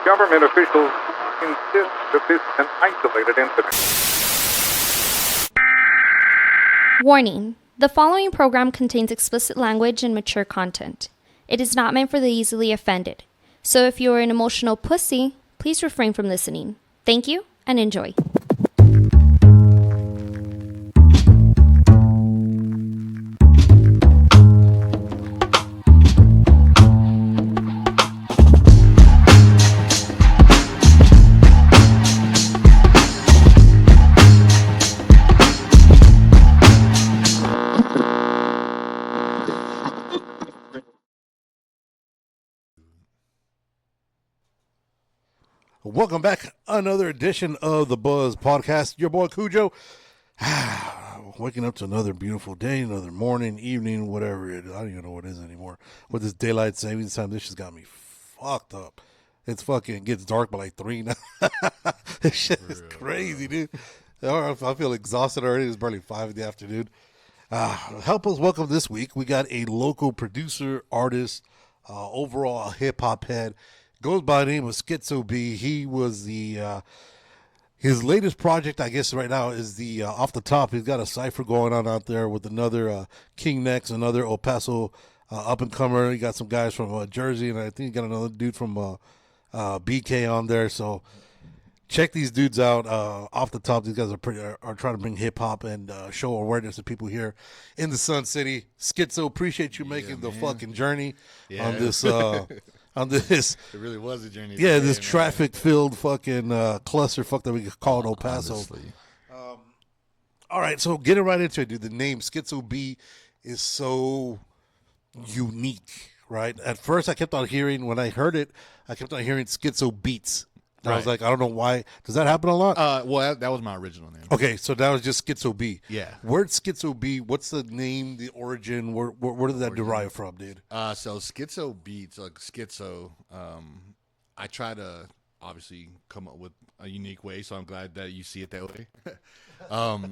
Government officials insist that this is an isolated incident. Warning: the following program contains explicit language and mature content. It is not meant for the easily offended. So if you are an emotional pussy, please refrain from listening. Thank you and enjoy. Welcome back. Another edition of the Buzz Podcast. Your boy Cujo. Waking up to another beautiful day, another morning, evening, whatever it is. I don't even know what it is anymore. With this daylight savings time, this just got me fucked up. It's fucking gets dark by like 3 now. This shit is crazy, dude. I feel exhausted already. It's barely 5 in the afternoon. Help us welcome this week. We got a local producer, artist, overall hip hop head. Goes by the name of Skitzob. He was the his latest project, I guess, right now is the Off the Top. He's got a cipher going on out there with another King Next, another El Paso up and comer. He got some guys from Jersey, and I think he got another dude from BK on there. So check these dudes out. Off the Top, these guys are trying to bring hip hop and show awareness to people here in the Sun City. Skitzo, appreciate you making the fucking journey on this. On this, it really was a journey. Yeah, this traffic-filled fucking clusterfuck that we call El Paso. All right, so getting right into it, dude. The name Skitzob is so unique, right? At first, I kept on hearing, when I heard it, I kept on hearing Skitzo Beats. Right. I was like, I don't know why. Does that happen a lot? Well, that was my original name. Okay, so that was just Skitzob. Yeah. Where'd Skitzob? What's the name, the origin? Where did that derive from, dude? So Skitzo Beats, like Skitzo, I try to obviously come up with a unique way, so I'm glad that you see it that way.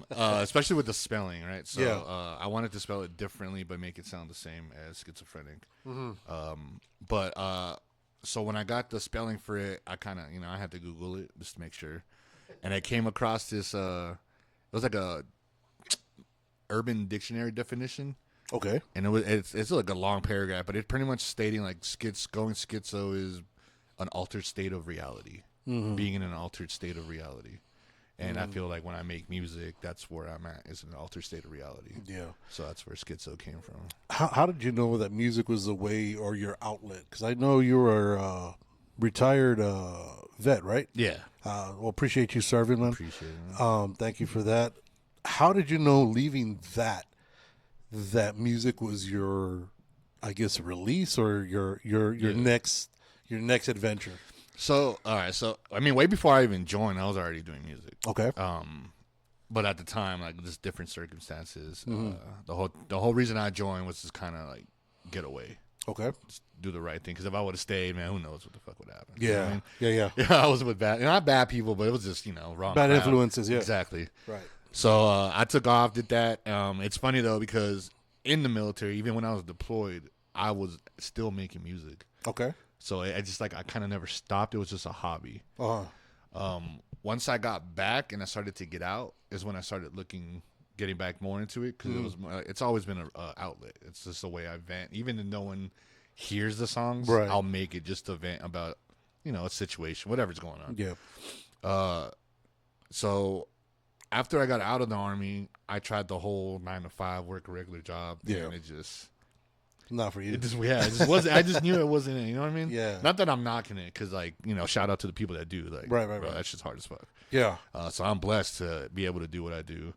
Especially with the spelling, right? So yeah. I wanted to spell it differently, but make it sound the same as schizophrenic. Mm-hmm. So when I got the spelling for it, I kind of, I had to Google it just to make sure. And I came across this, it was like a Urban Dictionary definition. Okay. And it's like a long paragraph, but it's pretty much stating like going schizo is an altered state of reality, being in an altered state of reality. And I feel like when I make music, that's where I'm at, is an altered state of reality. Yeah. So that's where Skitzo came from. How did you know that music was the way or your outlet? Because I know you were a retired vet, right? Yeah. Well, appreciate you serving, man. Appreciate it, man. Thank you for that. How did you know leaving that music was your, I guess, release or your next adventure? So, all right. So, I mean, way before I even joined, I was already doing music. Okay. But at the time, like, just different circumstances. The whole reason I joined was just kind of like get away. Okay. Just do the right thing. Because if I would have stayed, man, who knows what the fuck would happen? Yeah. You know what I mean? Yeah. I was with not bad people, but it was just wrong. Bad crowd. influences. Yeah. Exactly. Right. So I took off, did that. It's funny though because in the military, even when I was deployed, I was still making music. Okay. So I just I kind of never stopped. It was just a hobby. Uh-huh. Once I got back and I started to get out is when I started getting back more into it because it's always been an outlet. It's just the way I vent. Even if no one hears the songs, right. I'll make it just to vent about, a situation, whatever's going on. Yeah. So after I got out of the Army, I tried the whole 9-to-5 work a regular job. Yeah. And it just... Not for you. It just wasn't. I just knew it wasn't it. You know what I mean? Yeah. Not that I'm knocking it, because shout out to the people that do. Like, right. Bro, that shit's hard as fuck. Yeah. So I'm blessed to be able to do what I do.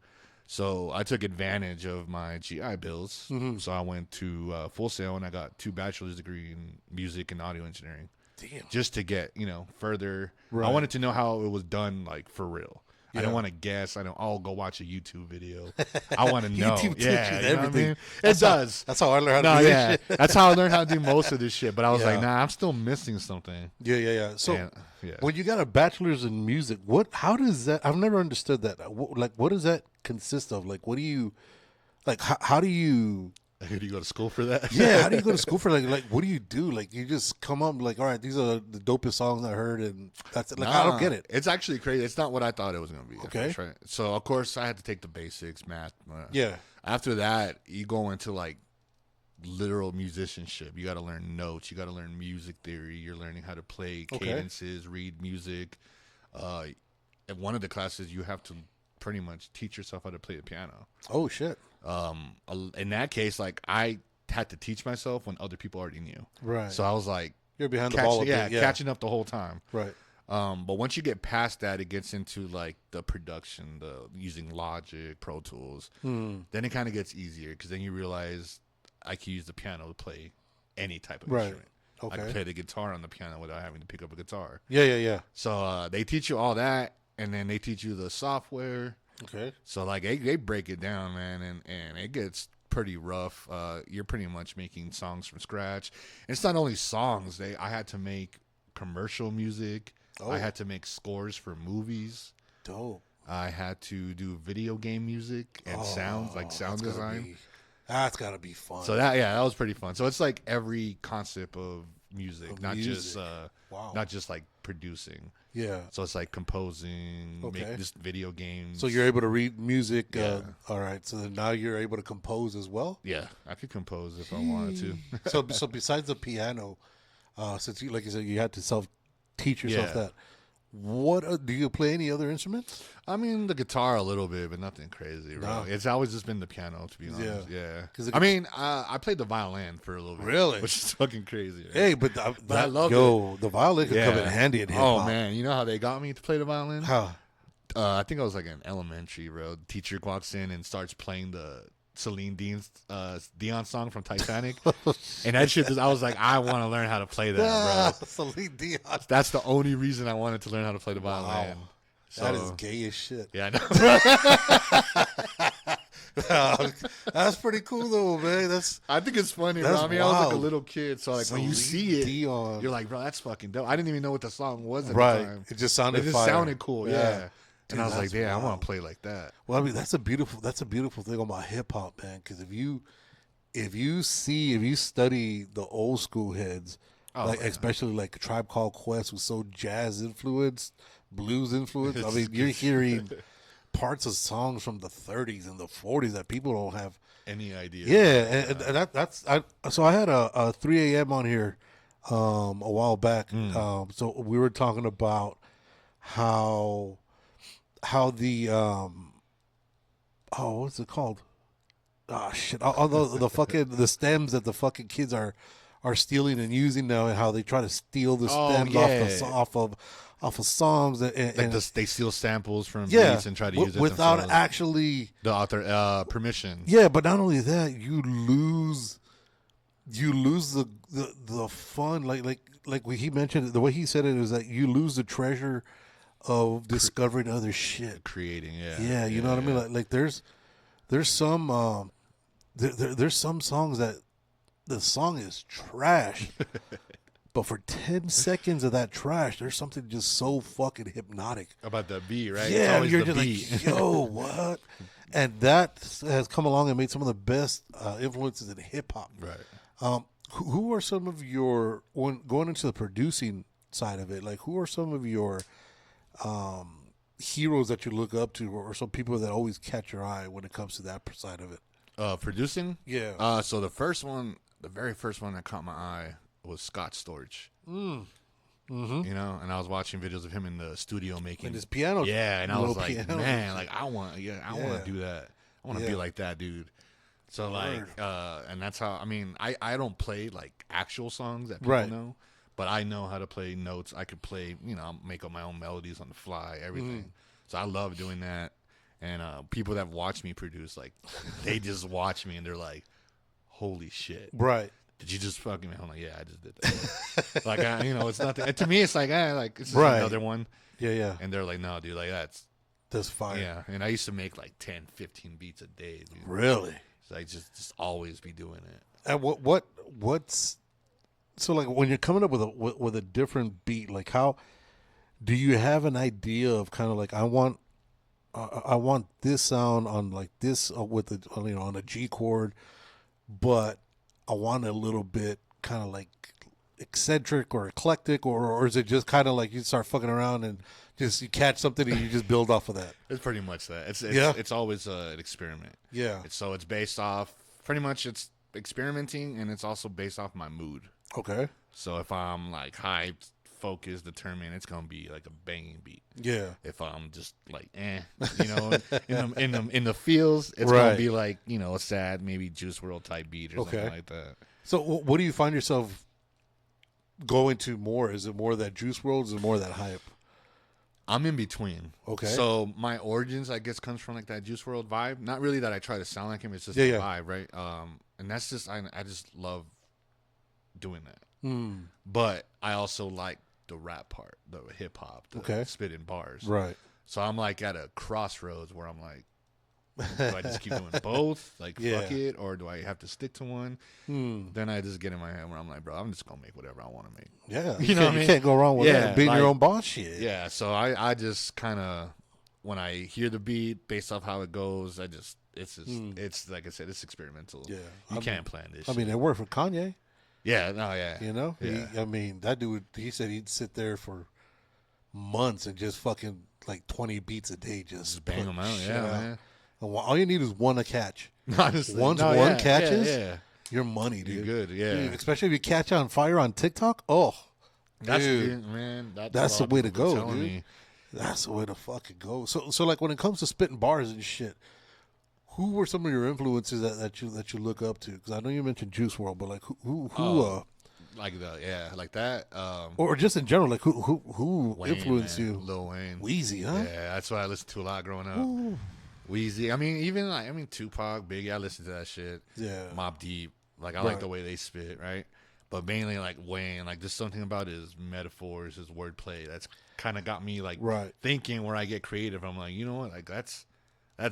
So I took advantage of my GI bills. So I went to Full Sail and I got 2 bachelor's degree in music and audio engineering. Damn. Just to get further. Right. I wanted to know how it was done, like for real. Yeah. I don't want to guess. I'll go watch a YouTube video. I want to know. YouTube teaches everything. everything. I mean? It does. That's how I learned how to do this shit. That's how I learned how to do most of this shit. But I was like, nah, I'm still missing something. Yeah. So when you got a bachelor's in music, how does that? I've never understood that. What does that consist of? Like, what do you, like? How do you Do you go to school for that? Yeah, how do you go to school for like what do you do? Like you just come up like, all right, these are the dopest songs I heard, and that's it. Like I don't get it. It's actually crazy. It's not what I thought it was going to be. Okay. Right? So of course I had to take the basics, math. Yeah. After that, you go into like literal musicianship. You got to learn notes. You got to learn music theory. You're learning how to play cadences, read music. In one of the classes, you have to pretty much teach yourself how to play the piano. Oh shit. In that case, like I had to teach myself when other people already knew. Right. So I was like, you're behind the ball a bit. Yeah. catching up the whole time. Right. But once you get past that, it gets into like the production, the using Logic, Pro Tools. Then it kind of gets easier because then you realize I can use the piano to play any type of instrument. I can play the guitar on the piano without having to pick up a guitar. Yeah. So they teach you all that, and then they teach you the software. Okay. So like they break it down, man, and it gets pretty rough. You're pretty much making songs from scratch. And it's not only songs. I had to make commercial music. Oh. I had to make scores for movies. Dope. I had to do video game music and sounds, like sound design. That's gotta be fun. So that was pretty fun. So it's like every concept of music, not just like producing. Yeah. So it's like composing, make just video games. So you're able to read music. Yeah. All right. So then now you're able to compose as well. Yeah, I could compose if I wanted to. So besides the piano, since you like you said you had to teach yourself that. What do you play any other instruments? I mean, the guitar a little bit, but nothing crazy, bro. No. It's always just been the piano, to be honest. Yeah. I I played the violin for a little bit. Really? Which is fucking crazy. Right? Hey, but I love it. The violin could come in handy in hip hop. Oh, man. You know how they got me to play the violin? How? I think I was like in elementary, bro. The teacher walks in and starts playing the Celine Dion song from Titanic. And that shit I was like, I want to learn how to play that, bro. Celine Dion. That's the only reason I wanted to learn how to play the violin. Wow. So, That is gay as shit. Yeah, I know. That's pretty cool though, man. I think it's funny, bro. That's I mean, I was like a wild. little kid, so like Celine when you see it, Dion. you're like, bro, that's fucking dope. I didn't even know what the song was at the Right. time. It just sounded It just fire. sounded cool, yeah. Dude, And I was like, that's damn, I wild. want to play like that. Well, I mean, that's a beautiful thing about hip hop, man. Because if you study the old school heads, especially like Tribe Called Quest was so jazz influenced, blues influenced. I mean, you're hearing parts of songs from the 30s and the 40s that people don't have any idea. Yeah, and that's so I had a 3 a.m. on here a while back. So we were talking about how the what's it called? Oh shit! All the fucking the stems that the fucking kids are stealing and using now, and how they try to steal the stems off of songs and they steal samples from beats and try to use it without themselves. actually the author permission. Yeah, but not only that, you lose the fun. Like what he mentioned, the way he said it is that you lose the treasure of discovering other shit, creating. Yeah, you know what I mean. Like there's some there's some songs that the song is trash. But for 10 seconds of that trash, there's something just so fucking hypnotic About the beat, right? Yeah, it's always you're the just beat. like, yo, what? And that has come along and made some of the best influences in hip hop. Right. Who are some of your, when going into the producing side of it, like who are some of your heroes that you look up to, or some people that always catch your eye when it comes to that side of it? Producing? Yeah. So the very first one that caught my eye was Scott Storch. Mm-hmm. You know, and I was watching videos of him in the studio making And his piano. Yeah, and I was like, piano. man, like I want to do that. I want to be like that dude. So Word. and that's how. I mean, I don't play like actual songs that people know, but I know how to play notes. I could play, make up my own melodies on the fly, everything. So I love doing that. And people that watch me produce, like, they just watch me and they're like, holy shit. Right. Did you just fucking? I'm like, yeah, I just did that. Like, it's nothing. And to me, it's like, it's just Right. another one. Yeah. And they're like, no, dude, like That's fire. yeah. And I used to make like 10, 15 beats a day, dude. Really? So I just always be doing it. And what's so like when you're coming up with a different beat, like how do you have an idea of kind of like I want this sound on like this with the on a G chord, but I want a little bit kind of like eccentric or eclectic, or is it just kind of like you start fucking around and just you catch something and you just build off of that? It's pretty much that. It's always an experiment. Yeah. It's based off pretty much it's experimenting, and it's also based off my mood. Okay. So if I'm like hyped, focused, determined, it's gonna be like a banging beat. Yeah. If I'm just like in the feels, it's gonna be like a sad maybe Juice World type beat or something like that. So what do you find yourself going to more? Is it more that Juice World? Is it more that hype? I'm in between. Okay. So my origins, I guess, comes from like that Juice World vibe. Not really that I try to sound like him. It's just a vibe, right? And that's just I just love doing that. But I also like the rap part, the hip hop, the spitting bars. Right. So I'm like at a crossroads where I'm like, do I just keep doing both? Like, fuck it? Or do I have to stick to one? Then I just get in my head where I'm like, bro, I'm just going to make whatever I want to make. Yeah. You know what I mean? You can't go wrong with that. Being your own boss shit. Yeah. So I just kind of, when I hear the beat based off how it goes, it's like I said, it's experimental. Yeah. You can't plan this I mean, it worked for Kanye. Yeah. No, yeah. You know? Yeah. I mean, that dude, he said he'd sit there for months and just fucking like 20 beats a day. Just bang them out. Yeah, man. And all you need is one to catch. Honestly. Once one catches, you're money, dude. You're good, yeah. Dude, especially if you catch on fire on TikTok. Oh, that's dude. Man. That's the way to go, dude. Me. That's the way to fucking go. So like when it comes to spitting bars and shit, who were some of your influences that you look up to? Because I know you mentioned Juice World, but like who like that. Or just in general, like who Wayne, influenced man. you? Lil Wayne. Weezy, huh? Yeah, that's what I listened to a lot growing up. Weezy. I mean, Tupac, Biggie. I listened to that shit. Yeah. Mobb Deep. Like I like the way they spit, right? But mainly like Wayne. Like just something about his metaphors, his wordplay. That's kind of got me like thinking where I get creative. I'm like, you know what? Like that's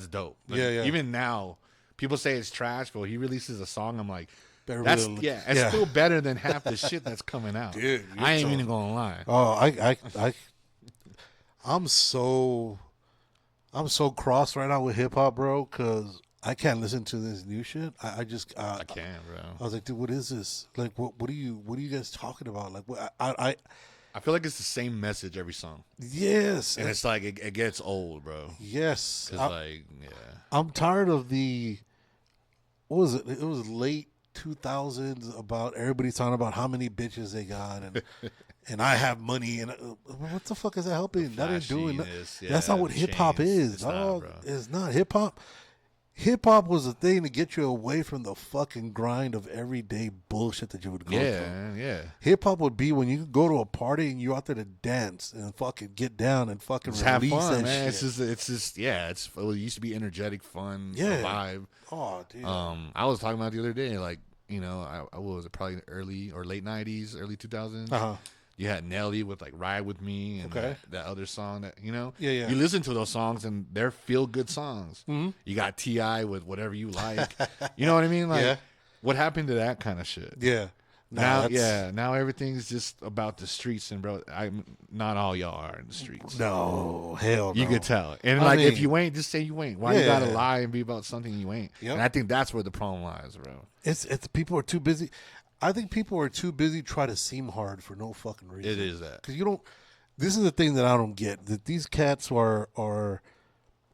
dope. Like, even now, people say it's trash, but when he releases a song, I'm like, it's still better than half the shit that's coming out. Dude, I ain't even gonna lie. Oh, I'm so crossed right now with hip hop, bro, because I can't listen to this new shit. I can't, bro. I was like, dude, what is this? Like, what are you guys talking about? Like, what I feel like it's the same message every song. Yes, and it's like it gets old, bro. Yes, because I'm tired of the. What was it? It was late 2000s about everybody talking about how many bitches they got and and I have money and what the fuck is that helping? That ain't doing that. That's not what hip hop is. It's not hip hop. Hip hop was a thing to get you away from the fucking grind of everyday bullshit that you would go through. Yeah. Hip hop would be when you could go to a party and you're out there to dance and fucking get down and fucking just release have fun, that man. shit. It used to be energetic, fun, vibe. Oh, dude. I was talking about the other day, like, I was it probably early or late 90s, early 2000s. You had Nelly with like "Ride with Me" and that other song that you listen to those songs and they're feel good songs. Mm-hmm. You got T.I. with "Whatever You Like," you know what I mean? Like, what happened to that kind of shit? Yeah. Now everything's just about the streets, and bro, not all y'all are in the streets. No, hell no. You could tell, and if you ain't, just say you ain't. Why you gotta lie and be about something you ain't? Yep. And I think that's where the problem lies, bro. It's people are too busy. I think people are too busy trying to seem hard for no fucking reason. It is that. Because you don't. This is the thing that I don't get. That these cats are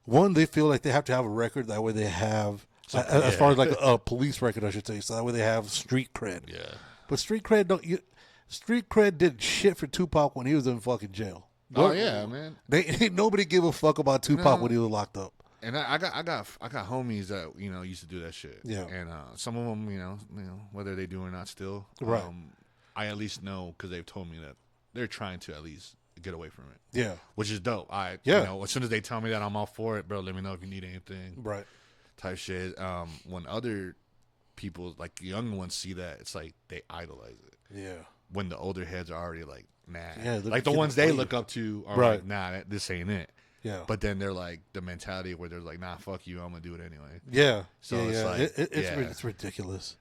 one, they feel like they have to have a record. That way they have, as far as like a police record, I should say. So that way they have street cred. Yeah. But street cred did shit for Tupac when he was in fucking jail. Man. Ain't nobody give a fuck about Tupac when he was locked up. And I got homies that used to do that shit. Yeah. And some of them, whether they do or not, still, right. I at least know because they've told me that they're trying to at least get away from it. Yeah. Which is dope. As soon as they tell me that, I'm all for it, bro. Let me know if you need anything. Right. Type shit. When other people, like young ones, see that, it's like they idolize it. Yeah. When the older heads are already like, nah. Yeah, like the ones they look up to are like, nah, this ain't it. Yeah. But then they're like the mentality where they're like, nah, fuck you, I'm gonna do it anyway. Yeah. So it's like it's ridiculous.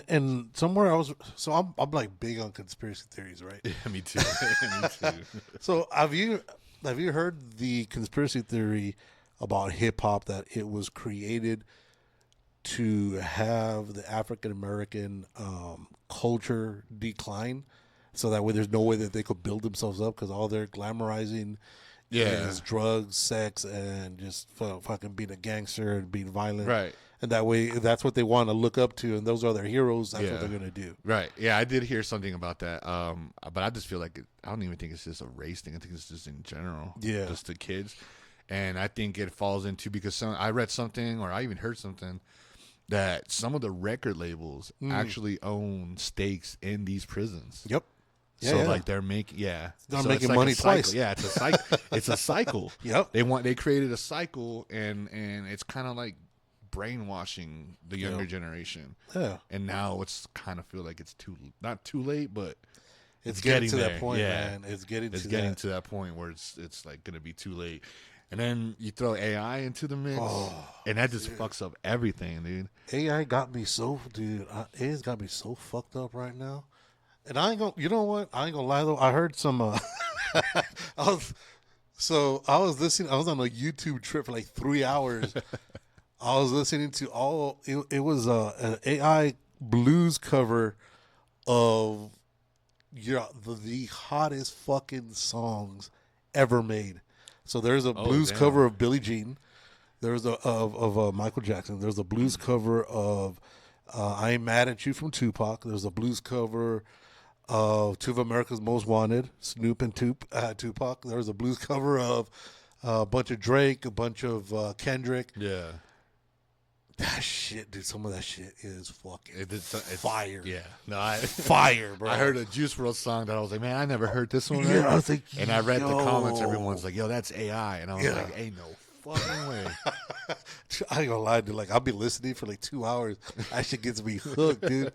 And somewhere I'm like big on conspiracy theories, right? Yeah, me too. Me too. So have you heard the conspiracy theory about hip hop that it was created to have the African American culture decline, so that way there's no way that they could build themselves up because all they're glamorizing is drugs, sex, and just fucking being a gangster and being violent. Right. And that way, that's what they want to look up to, and those are their heroes. That's what they're going to do. Right. Yeah, I did hear something about that. But I just feel like I don't even think it's just a race thing. I think it's just in general. Yeah. Just the kids. And I think it falls into because I read something or I even heard something that some of the record labels actually own stakes in these prisons. Yep. So like they're making they're so making like money a cycle. twice. Yeah, it's a cycle. It's a cycle. Yep. They created a cycle and it's kind of like brainwashing the younger generation. Yeah. And now it's kind of feel like it's not too late, but It's getting to there. that point, man. It's getting to that point where it's like going to be too late. And then you throw AI into the mix, and that just fucks up everything, dude. AI got me so, AI's got me so fucked up right now. And I ain't gonna, you know what? I ain't gonna lie though. I heard some, I was listening, I was on a YouTube trip for like 3 hours. I was listening to it was an AI blues cover of the hottest fucking songs ever made. So there's a blues cover of Billie Jean. There's of Michael Jackson. There's a blues cover of I Ain't Mad at You from Tupac. There's a blues cover of Two of America's Most Wanted, Snoop and Tupac. There's a blues cover of a bunch of Drake, a bunch of Kendrick. Yeah. That shit, dude. Some of that shit is fucking It's fire. Yeah. No, Fire, bro. I heard a Juice WRLD song that I was like, man, I never heard this one. Yeah, I was like, and I read the comments. Everyone's like, yo, that's AI. And I was like, ain't no fucking way. I ain't gonna lie, dude. Like, I'll be listening for like 2 hours. That shit gets me hooked, dude.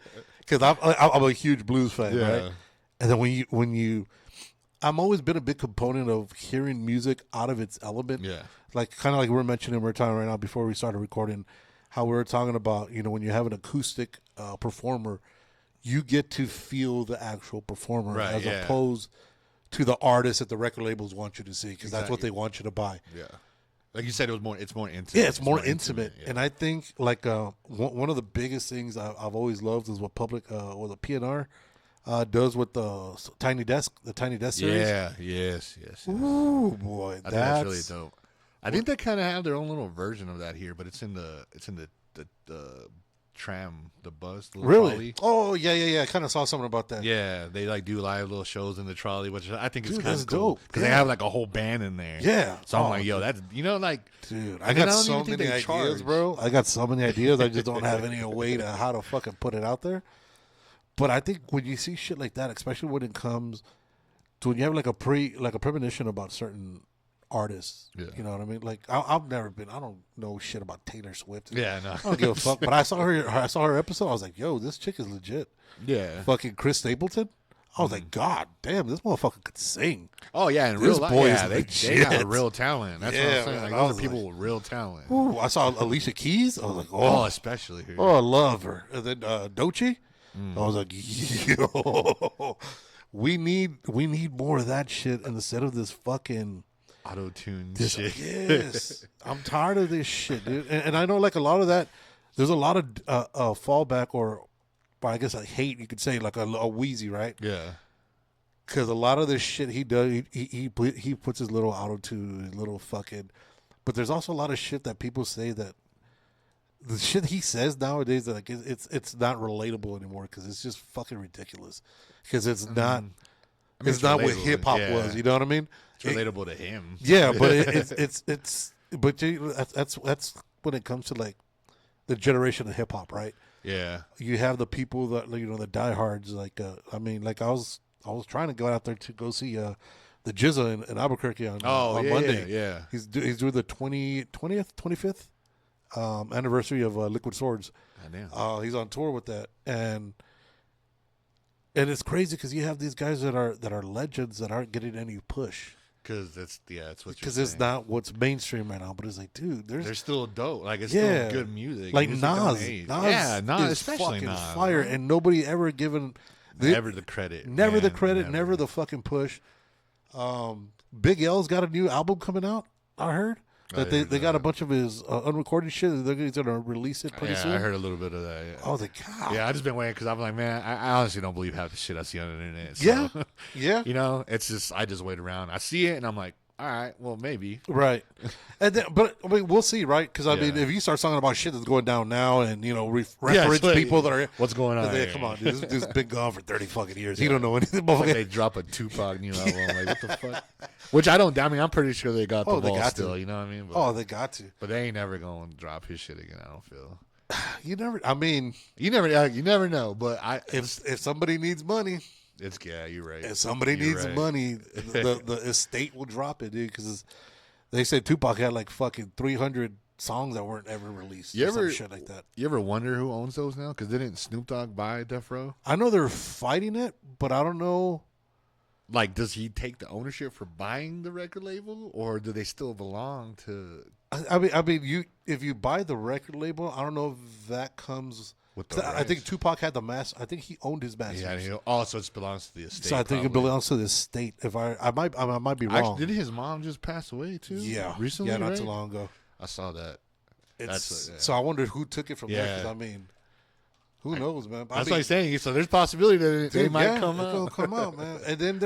Because I'm a huge blues fan, right? And then when you, I'm always been a big component of hearing music out of its element. Yeah. Like, kind of like we're talking right now before we started recording, how we were talking about, when you have an acoustic performer, you get to feel the actual performer as opposed to the artist that the record labels want you to see, because that's what they want you to buy. Yeah. Like you said, it's more intimate. Yeah, it's more intimate. Yeah. And I think like one of the biggest things I've always loved is what or the PNR does with the Tiny Desk series. Yeah, yes. Ooh, boy, I think that's really dope. I think they kind of have their own little version of that here, but it's in the tram, the bus, the really trolley. Oh yeah. I kind of saw something about that. Yeah, they like do live little shows in the trolley, which I think is kind that's of cool dope because they have like a whole band in there. Yeah, so I'm like, yo, that's like, dude, I got so many ideas, bro. I got so many ideas. I just don't have any way to how to fucking put it out there. But I think when you see shit like that, especially when it comes to when you have like a premonition about certain artists, you know what I mean? Like I don't know shit about Taylor Swift. Yeah, no, I don't give a fuck. But I saw her episode. I was like, yo, this chick is legit. Yeah, fucking Chris Stapleton. I was like, God damn, this motherfucker could sing. Oh yeah, in real life, they got real talent. That's what I'm saying. Like, those are people with real talent. Ooh, I saw Alicia Keys. I was like, especially her. Oh, I love her. And then Doechii. I was like, yo, we need more of that shit instead of this fucking auto-tune shit. Yes. I'm tired of this shit, dude. And I know like a lot of that, there's a lot of fallback or I guess I hate, you could say, like a Wheezy, right? Yeah. Because a lot of this shit he does, he puts his little auto-tune, his little fucking, but there's also a lot of shit that people say that the shit he says nowadays, like it's not relatable anymore because it's just fucking ridiculous. Because it's not, it's not what hip hop was. You know what I mean? It's relatable to him. Yeah, but that's when it comes to like the generation of hip hop, right? Yeah. You have the people that the diehards. Like I was trying to go out there to go see the Jizza in Albuquerque on Monday. Yeah. He's doing the 25th. Anniversary of Liquid Swords. He's on tour with that, and it's crazy because you have these guys that are legends that aren't getting any push because it's what because it's not what's mainstream right now. But it's like, dude, they're still dope. Like it's still good music. Like music Nas is especially fucking Nas. Fire, and nobody ever given never the credit, never the fucking push. Big L's got a new album coming out. I heard. That they got a bunch of his unrecorded shit. He's gonna release it pretty soon. I heard a little bit of that. Yeah. Oh, the God. Yeah, I just been waiting because I'm like, man, I honestly don't believe half the shit I see on the internet. So, Yeah, yeah. You know, it's just I just wait around. I see it and I'm like, all right, well, maybe. Right. And then, but I mean, we'll see, right? Because I Yeah. mean, if you start talking about shit that's going down now, and reference like, people that are what's going on? Come on, dude, this dude's been gone for 30 fucking years. He don't know anything. Like they drop a Tupac new album. I'm like, what the fuck? Which I don't. I mean, I'm pretty sure they got the they ball got still. to. You know what I mean? But, Oh, they got to. but they ain't never gonna drop his shit again. I don't feel. You never. I mean, You never know. But if somebody needs money, you're right. if somebody You're needs right. money, the estate will drop it, dude. Because they said Tupac had like fucking 300 songs that weren't ever released. You or some ever- shit like that. You ever wonder who owns those now? Because didn't Snoop Dogg buy Death Row? I know they're fighting it, but I don't know. Like, does he take the ownership for buying the record label, or do they still belong to I mean, if you buy the record label, I don't know if that comes. with the I think rights? Tupac had the master. I think he owned his masters. Yeah, also it belongs to the estate. So I think it probably. belongs to the state. If I might be wrong. Actually, did his mom just pass away too? Yeah, recently. Yeah, not right? too long ago. I saw that. So I wondered who took it from there. Yeah. Because I mean, who knows, man? That's what I'm saying. So there's possibility that they might come it's gonna out. come out, man. And then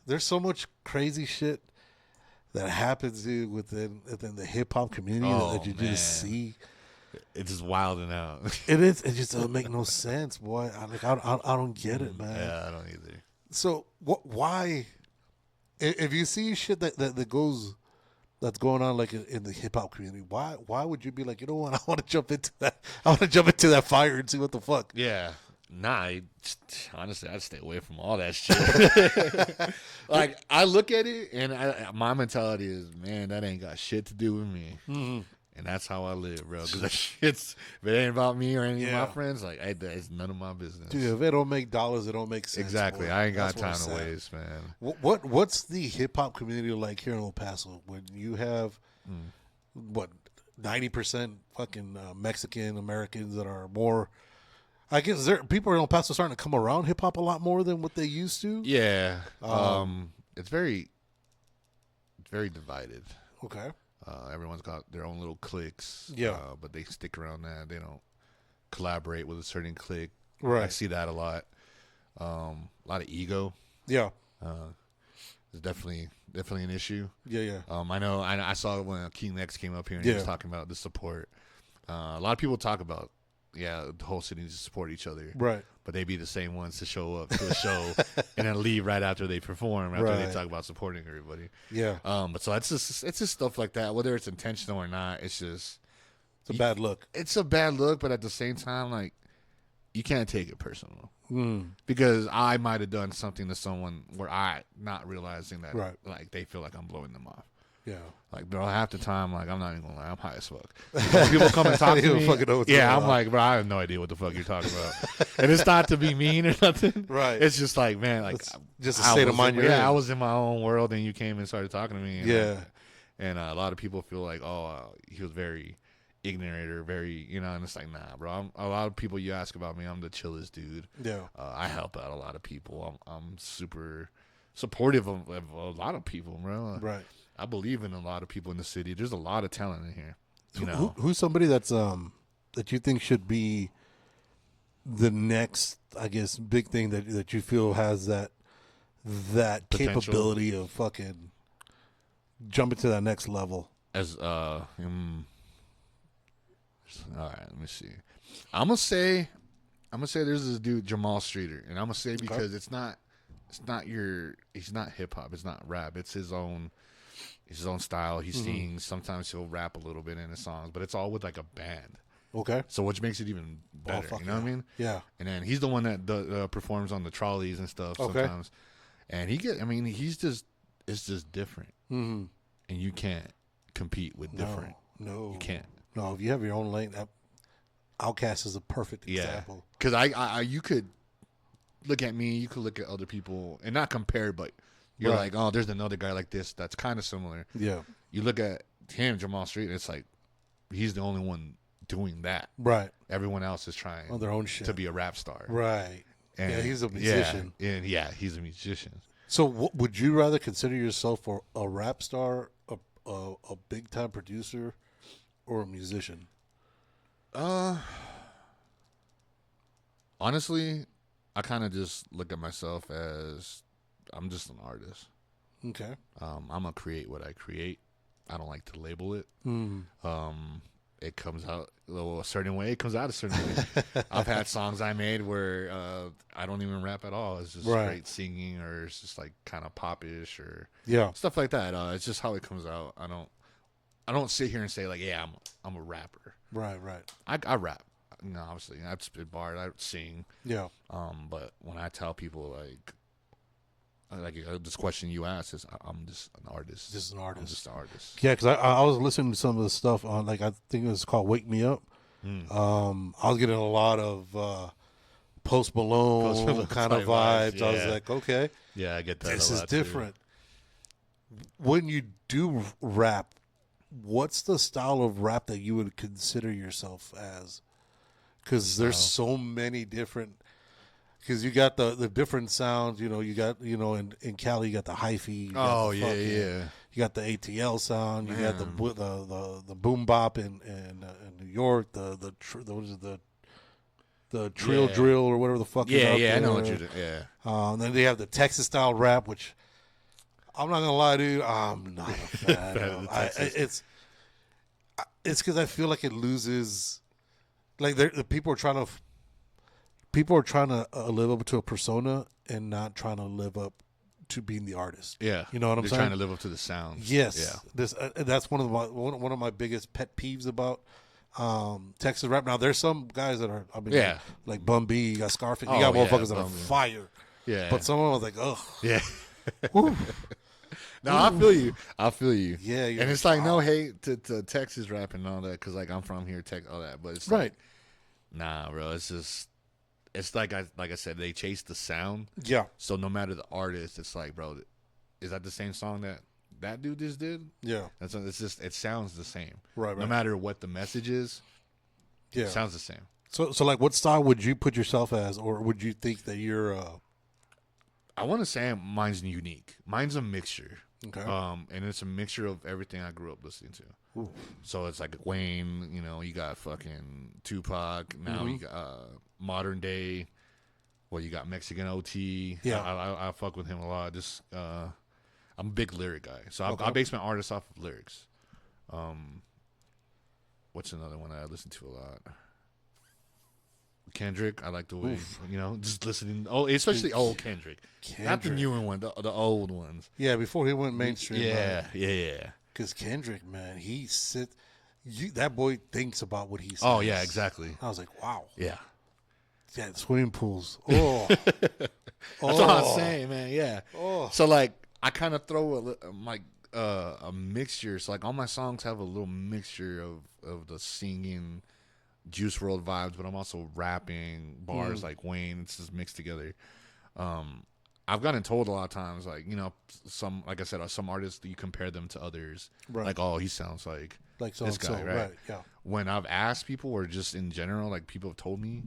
there's so much crazy shit that happens, dude, within the hip hop community that you man. just see. It's just wilding out. It is. It just doesn't make no sense, boy. I don't get it, man. Yeah, I don't either. So why? If you see shit that's going on like in the hip hop community, why would you be like, you know what? I want to jump into that. I want to jump into that fire and see what the fuck. Yeah. Nah, honestly, I'd stay away from all that shit. Like, I look at it, and my mentality is, man, that ain't got shit to do with me. Mm-hmm. And that's how I live, bro. Because if it ain't about me or any of Yeah. my friends, like, it's none of my business. Dude, if it don't make dollars, it don't make sense. Exactly. boy. I ain't got That's time what to I'm saying. waste, man. What's the hip hop community like here in El Paso when you have 90% fucking Mexican Americans that are more? I guess people in El Paso starting to come around hip hop a lot more than what they used to. Yeah. It's very divided. Okay. Everyone's got their own little cliques. Yeah. But they stick around that. They don't collaborate with a certain clique. Right. I see that a lot. A lot of ego. Yeah. Is definitely an issue. Yeah. I know. I saw when King X came up here and he was talking about the support. A lot of people talk about, the whole city needs to support each other. Right. But they be the same ones to show up to a show and then leave right after they perform, after they Right. talk about supporting everybody. Yeah. But so it's just stuff like that. Whether it's intentional or not, it's just It's a bad look. it's a bad look. But at the same time, like, you can't take it personal Mm. because I might have done something to someone where I not realizing that Right. like they feel like I'm blowing them off. Yeah. Like, bro, half the time, like, I'm not even gonna lie, I'm high as fuck. When people come and talk You to don't me, fucking know what's yeah, going I'm on. like, bro, I have no idea what the fuck you're talking about. And it's not to be mean or nothing. Right. It's just like, man, like, It's just a I state of was mind in- you're yeah, in. I was in my own world, and you came and started talking to me. And, Yeah. And a lot of people feel like, he was very ignorant or very, and it's like, nah, bro. A lot of people you ask about me, I'm the chillest dude. Yeah. I help out a lot of people. I'm super supportive of a lot of people, bro. Right. I believe in a lot of people in the city. There's a lot of talent in here. You know, Who's somebody that's that you think should be the next, I guess, big thing that you feel has that Potential. capability of fucking jumping to that next level? as all right, let me see. I'm gonna say there's this dude Jamal Streeter, and I'm gonna say because he's not hip hop, it's not rap, it's his own style. He sings. Sometimes he'll rap a little bit in his songs, but it's all with like a band. Okay. So which makes it even better. fuck You know what I mean? Yeah. And then he's the one that performs on the trolleys and stuff Okay. sometimes. And it's just different. Mm-hmm. And you can't compete with different. No. You can't. No, if you have your own lane, Outkast is a perfect example. Because I you could look at me, you could look at other people, and not compare, but you're Right. like, oh, there's another guy like this that's kind of similar. Yeah. You look at him, Jamal Street, and it's like he's the only one doing that. Right. Everyone else is trying On their own shit. to be a rap star. Right. And, yeah, he's a musician. Yeah, he's a musician. So would you rather consider yourself a rap star, a a big time producer or a musician? Honestly, I kind of just look at myself as I'm just an artist. Okay. I'm gonna create what I create. I don't like to label it. It comes out a certain way. It comes out a certain way. I've had songs I made where I don't even rap at all. It's just straight singing, or it's just like kind of popish, or stuff like that. It's just how it comes out. I don't sit here and say like, yeah, I'm a rapper. Right. I rap. No, obviously, I spit bars, I sing. Yeah. But when I tell people this question you asked is, I'm just an artist. Just an artist. I'm just an artist. Yeah, because I was listening to some of the stuff on, like, I think it was called "Wake Me Up." I was getting a lot of Post Malone kind of vibes. Yeah. I was like, okay, Yeah, I get that. this a is lot different. When you do rap, what's the style of rap that you would consider yourself as? Because there's so many different. Because you got the different sounds, you got in Cali you got the hyphy. Yeah. You got the ATL sound. You got the boom bop in New York. The trill drill or whatever the fuck. Yeah, is out I know there. what you're doing. Yeah. And then they have the Texas style rap, which I'm not gonna lie, dude. I'm not a fan of. It's because I feel like it loses. Like the people are trying to live up to a persona and not trying to live up to being the artist. Yeah, you know what I'm saying. Trying to live up to the sounds. Yes, that's one of my biggest pet peeves about Texas rap. Now there's some guys that are like Bun B, you got Scarface, you got motherfuckers that are fire. Yeah, but some of them was like, ugh. Yeah. No, I feel you. Yeah, and it's like no hate to Texas rap and all that, because like I'm from here, all that, but it's like, nah, bro. It's just, it's like I said, they chase the sound. Yeah. So no matter the artist, it's like, bro, is that the same song that dude just did? Yeah. And so it's just, it sounds the same. Right. No matter what the message is. Yeah. It sounds the same. So like, what style would you put yourself as, or would you think that you're? I want to say mine's unique. Mine's a mixture. Okay. And it's a mixture of everything I grew up listening to. Ooh. So it's like Wayne, you got fucking Tupac. Now you got modern day. Well, you got Mexican OT. Yeah. I fuck with him a lot. Just I'm a big lyric guy, so I base my artists off of lyrics. What's another one that I listen to a lot? Kendrick. I like the way, just listening. Oh, especially old Kendrick. Not the newer one, the old ones. Yeah, before he went mainstream. Yeah. Because Kendrick, man, that boy thinks about what he says. Oh, yeah, exactly. I was like, wow. Yeah. Yeah, swimming pools. Oh. That's what I'm saying, man. Yeah. Oh. So, like, I kind of throw a mixture. So, like, all my songs have a little mixture of the singing, Juice WRLD vibes, but I'm also rapping bars like Wayne. It's just mixed together. I've gotten told a lot of times, like, some, like I said, some artists, you compare them to others. Right. Like, oh, he sounds like this guy, right? Yeah. When I've asked people, or just in general, like, people have told me,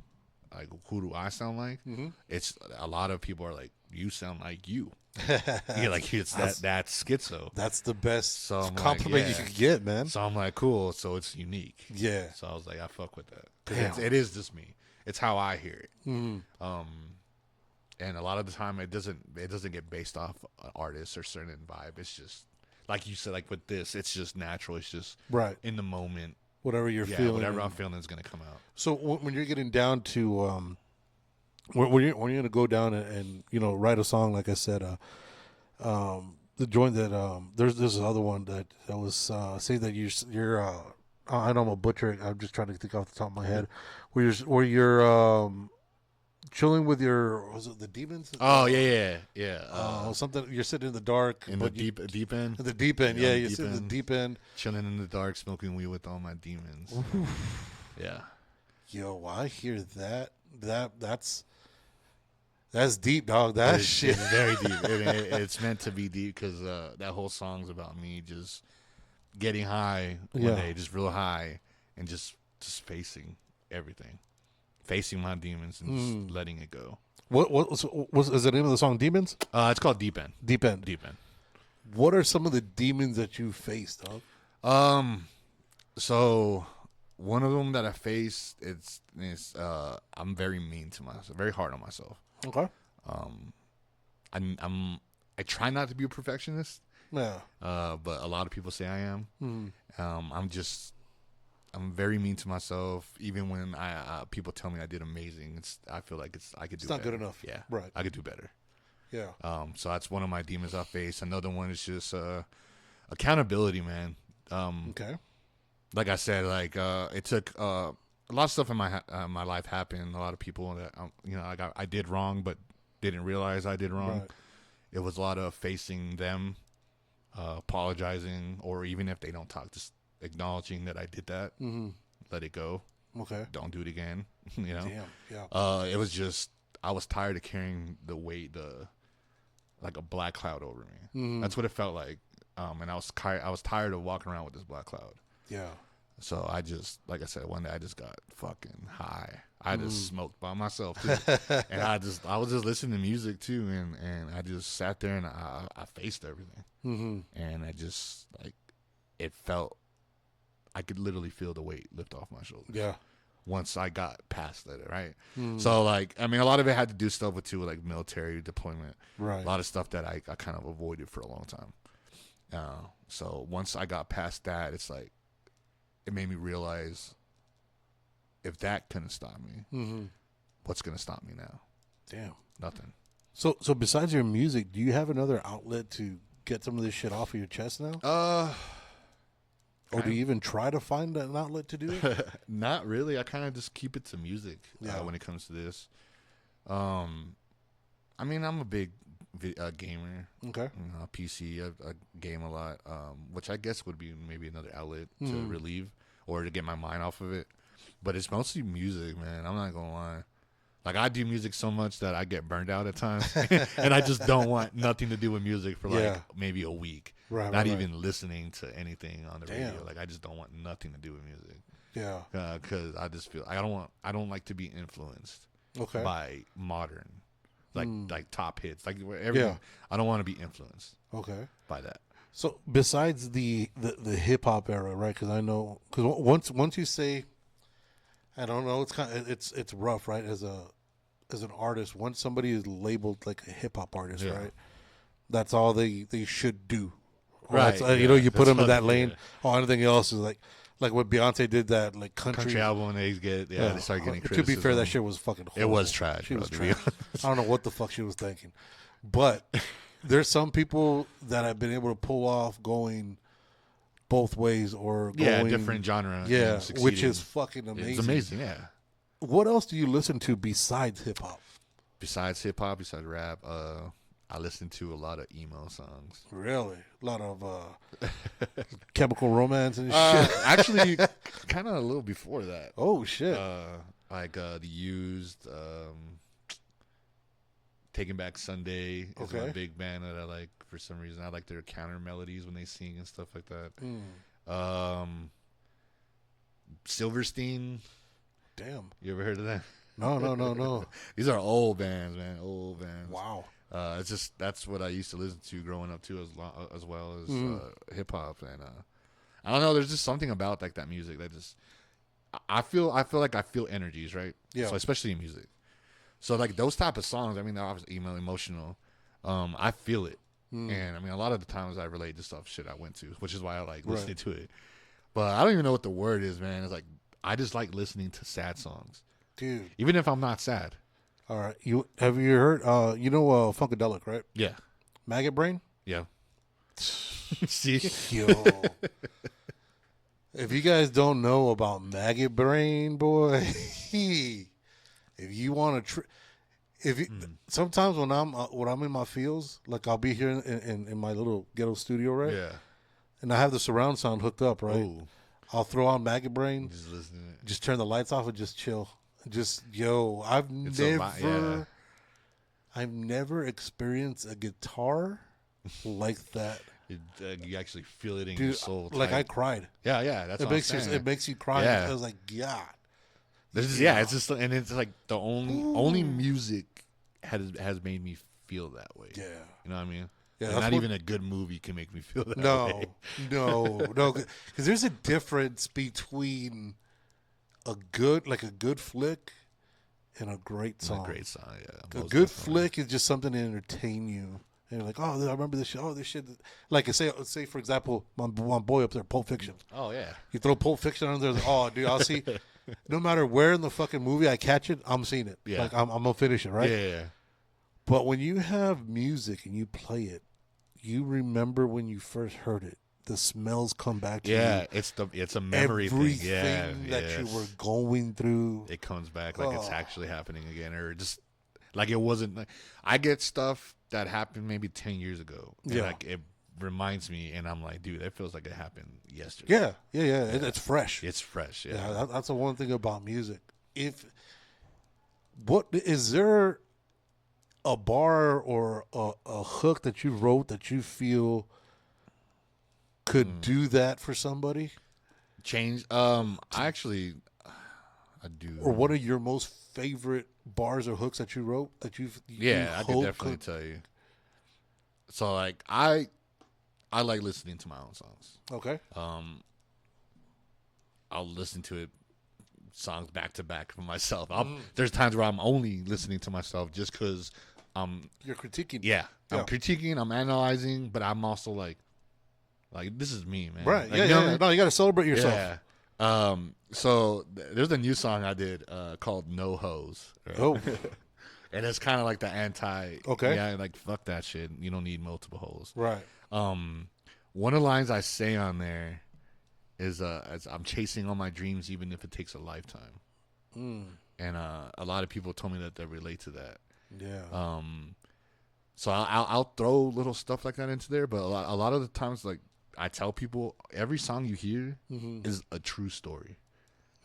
like, who do I sound like? It's a lot of people are like, you sound like you. You're like, that's Skitzob. That's the best compliment you can get, man. So I'm like, cool. So it's unique. Yeah. So I was like, I fuck with that. Because it is just me. It's how I hear it. And a lot of the time, it doesn't get based off an artist or certain vibe. It's just like you said, like with this, it's just natural. It's just in the moment. Whatever you're feeling, whatever I'm feeling is gonna come out. So when you're getting down to when you're gonna go down and write a song, like I said, the joint that there's this other one that was saying that you're I know I'm a butcher. I'm just trying to think off the top of my head where you're chilling with was it the demons? Oh yeah. Something you're sitting in the dark in the deep end. The deep end, yeah. You're sitting in the deep end, chilling in the dark, smoking weed with all my demons. Yeah. Yo, I hear that. That's deep, dog. That shit is very deep. It's meant to be deep because that whole song's about me just getting high one day, just real high, and just facing everything. Facing my demons and just letting it go. What is the name of the song? Demons? It's called Deep End. Deep End. What are some of the demons that you faced, dog? So one of them that I faced, it's I'm very mean to myself, very hard on myself. Okay. I try not to be a perfectionist. Yeah. But a lot of people say I am. Mm. I'm very mean to myself. Even when people tell me I did amazing, I feel like I could do. It's not better. good enough. Yeah, Right. I could do better. Yeah. So that's one of my demons I face. Another one is just accountability, man. Okay. Like I said, it took a lot of stuff in my life happened. A lot of people that I did wrong, but didn't realize I did wrong. Right. It was a lot of facing them, apologizing, or even if they don't talk, just acknowledging that I did that. Mm-hmm. Let it go. Okay. Don't do it again. Damn. Yeah. It was just I was tired of carrying the weight, like a black cloud over me. Mm-hmm. That's what it felt like. And I was tired of walking around with this black cloud. Yeah. So I just, like I said, one day I just got fucking high. I just smoked by myself too, and I was just listening to music too, and I just sat there and I faced everything, and I just it felt I could literally feel the weight lift off my shoulders. Yeah. Once I got past that, right? So a lot of it had to do stuff with military deployment, Right. a lot of stuff that I kind of avoided for a long time. So once I got past that, it's like it made me realize if that couldn't stop me, what's gonna stop me now? Damn. Nothing. So besides your music, do you have another outlet to get some of this shit off of your chest now? Or do you even try to find an outlet to do it? Not really. I kind of just keep it to music when it comes to this. I'm a big gamer. Okay. PC. I game a lot, which I guess would be maybe another outlet to relieve or to get my mind off of it. But it's mostly music, man. I'm not gonna lie. Like I do music so much that I get burned out at times, and I just don't want nothing to do with music for maybe a week. Right. Not right, even listening to anything on the Damn. radio. Like I just don't want nothing to do with music. Yeah. Because I just feel I don't like to be influenced Okay. by modern, like top hits, like everything. I don't want to be influenced Okay. by that. So besides the hip hop era, right? Because I know once you say, I don't know, it's rough, right? As an artist, once somebody is labeled like a hip hop artist, right? That's all they should do, right? You put them in that lane. Oh, anything else is like what Beyonce did, that like country album. They get they start getting criticism. To be fair, that shit was fucking horrible. It was trash. She was trash. I don't know what the fuck she was thinking, but there's some people that have been able to pull off going both ways or going different genre. Yeah, which is fucking amazing. It's amazing. Yeah. What else do you listen to besides hip hop? Besides hip hop, besides rap, I listen to a lot of emo songs. Really, a lot of Chemical Romance and shit. Actually, kind of a little before that. Oh shit! The Used, Taking Back Sunday is a big band that I like for some reason. I like their counter melodies when they sing and stuff like that. Silverstein. Damn. You ever heard of that? No. These are old bands, man. Old bands. Wow. It's just that's what I used to listen to growing up too, as well as hip hop, and I don't know. There's just something about that music that just I feel like I feel energies, right? Yeah. So especially in music. So like those type of songs, I mean, they're obviously emotional. I feel it, and I mean, a lot of the times I relate to shit I went to, which is why I like listening to it. But I don't even know what the word is, man. It's like I just like listening to sad songs, dude. even if I'm not sad. All right, have you heard? Funkadelic, right? Yeah. Maggot Brain. Yeah. See, yo. If you guys don't know about Maggot Brain, boy, if you want to, sometimes when I'm in my feels, like I'll be here in my little ghetto studio, right? Yeah. And I have the surround sound hooked up, right? Ooh. I'll throw on Maggot Brain, Just listening. just turn the lights off and just chill. I've never experienced a guitar like that. You actually feel it in Dude, your soul. like I cried. Yeah. That's what I'm saying. It makes you cry. Yeah. I was like, God. It's just, and it's like the only music has made me feel that way. Yeah. You know what I mean? Yeah, And that's not what- even a good movie can make me feel that No, way. no, because there's a difference between a good flick and a great song. A great song, yeah. A most good definitely. flick is just something to entertain you. And you're like, oh, I remember this shit. Oh, this shit. Like, say for example, my boy up there, Pulp Fiction. Oh yeah. You throw Pulp Fiction on there, oh, dude, I'll see. No matter where in the fucking movie I catch it, I'm seeing it. Yeah. Like, I'm gonna finish it, right? Yeah. But when you have music and you play it, you remember when you first heard it. The smells come back to Yeah, you. it's a memory thing. Yeah, Everything that you yes. were going through. It comes back like it's Oh. actually happening again, or just like it wasn't. Like, I get stuff that happened maybe 10 years ago. And Yeah. like it reminds me, and I'm like, dude, that feels like it happened yesterday. Yeah. It's fresh. It's fresh. Yeah. Yeah, that's the one thing about music. What is there a bar or a hook that you wrote that you feel could do that for somebody? Change. I do. Or what are your most favorite bars or hooks that you wrote that you've Yeah, I you could hope definitely tell you. So like I like listening to my own songs. Okay. I'll listen to it songs back to back for myself. There's times where I'm only listening to myself just because You're critiquing. I'm Yeah. critiquing, I'm analyzing, but I'm also like this is me, man. Right. Like, Yeah, you know what I yeah. mean? No, you got to celebrate yourself. Yeah. So there's a new song I did called No Hose. Right? Oh, And it's kind of like the anti. Okay. Yeah, like fuck that shit. You don't need multiple holes. right. One of the lines I say on there is as I'm chasing all my dreams, even if it takes a lifetime. And a lot of people told me that they relate to that. Yeah. So I'll throw little stuff like that into there, but a lot of the times, like I tell people, every song you hear is a true story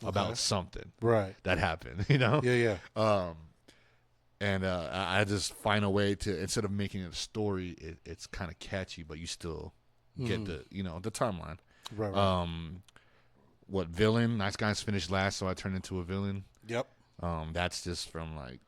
about something right. that happened. You know? Yeah, yeah. And I just find a way to, instead of making it a story, it's kind of catchy, but you still get the timeline. Right. What villain? Nice Guys finished last, so I turned into a villain. Yep. That's just from like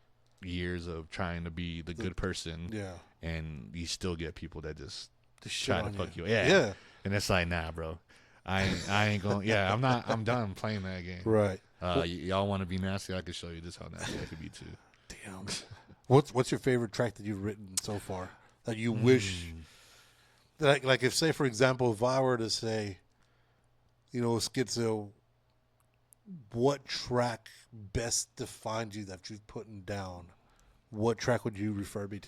years of trying to be the good person. Yeah. And you still get people that just shit try to on fuck you. you. Yeah. Yeah. And it's like, nah, bro. I ain't going. Yeah, I'm done playing that game. Right. Y'all want to be nasty? I can show you this how nasty I could be too. Damn. What's your favorite track that you've written so far that you wish that like if say for example if I were to say, Skitzob, what track best defines you that you've put down? What track would you refer me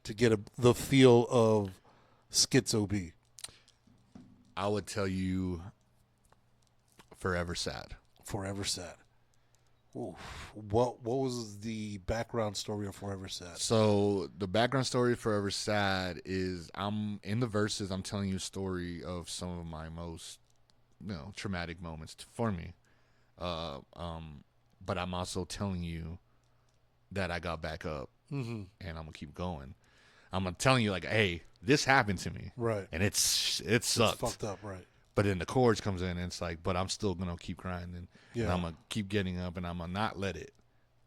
to get the feel of Skitzob? I would tell you Forever Sad. Forever Sad. Oof. What was the background story of Forever Sad? So the background story of Forever Sad is I'm in the verses. I'm telling you a story of some of my most, traumatic moments for me. But I'm also telling you that I got back up and I'm gonna keep going. I'm telling you like, hey, this happened to me, Right. and it sucked. It's fucked up, right? But then the chorus comes in, and it's like, but I'm still gonna keep grinding, and Yeah. I'm gonna keep getting up, and I'm gonna not let it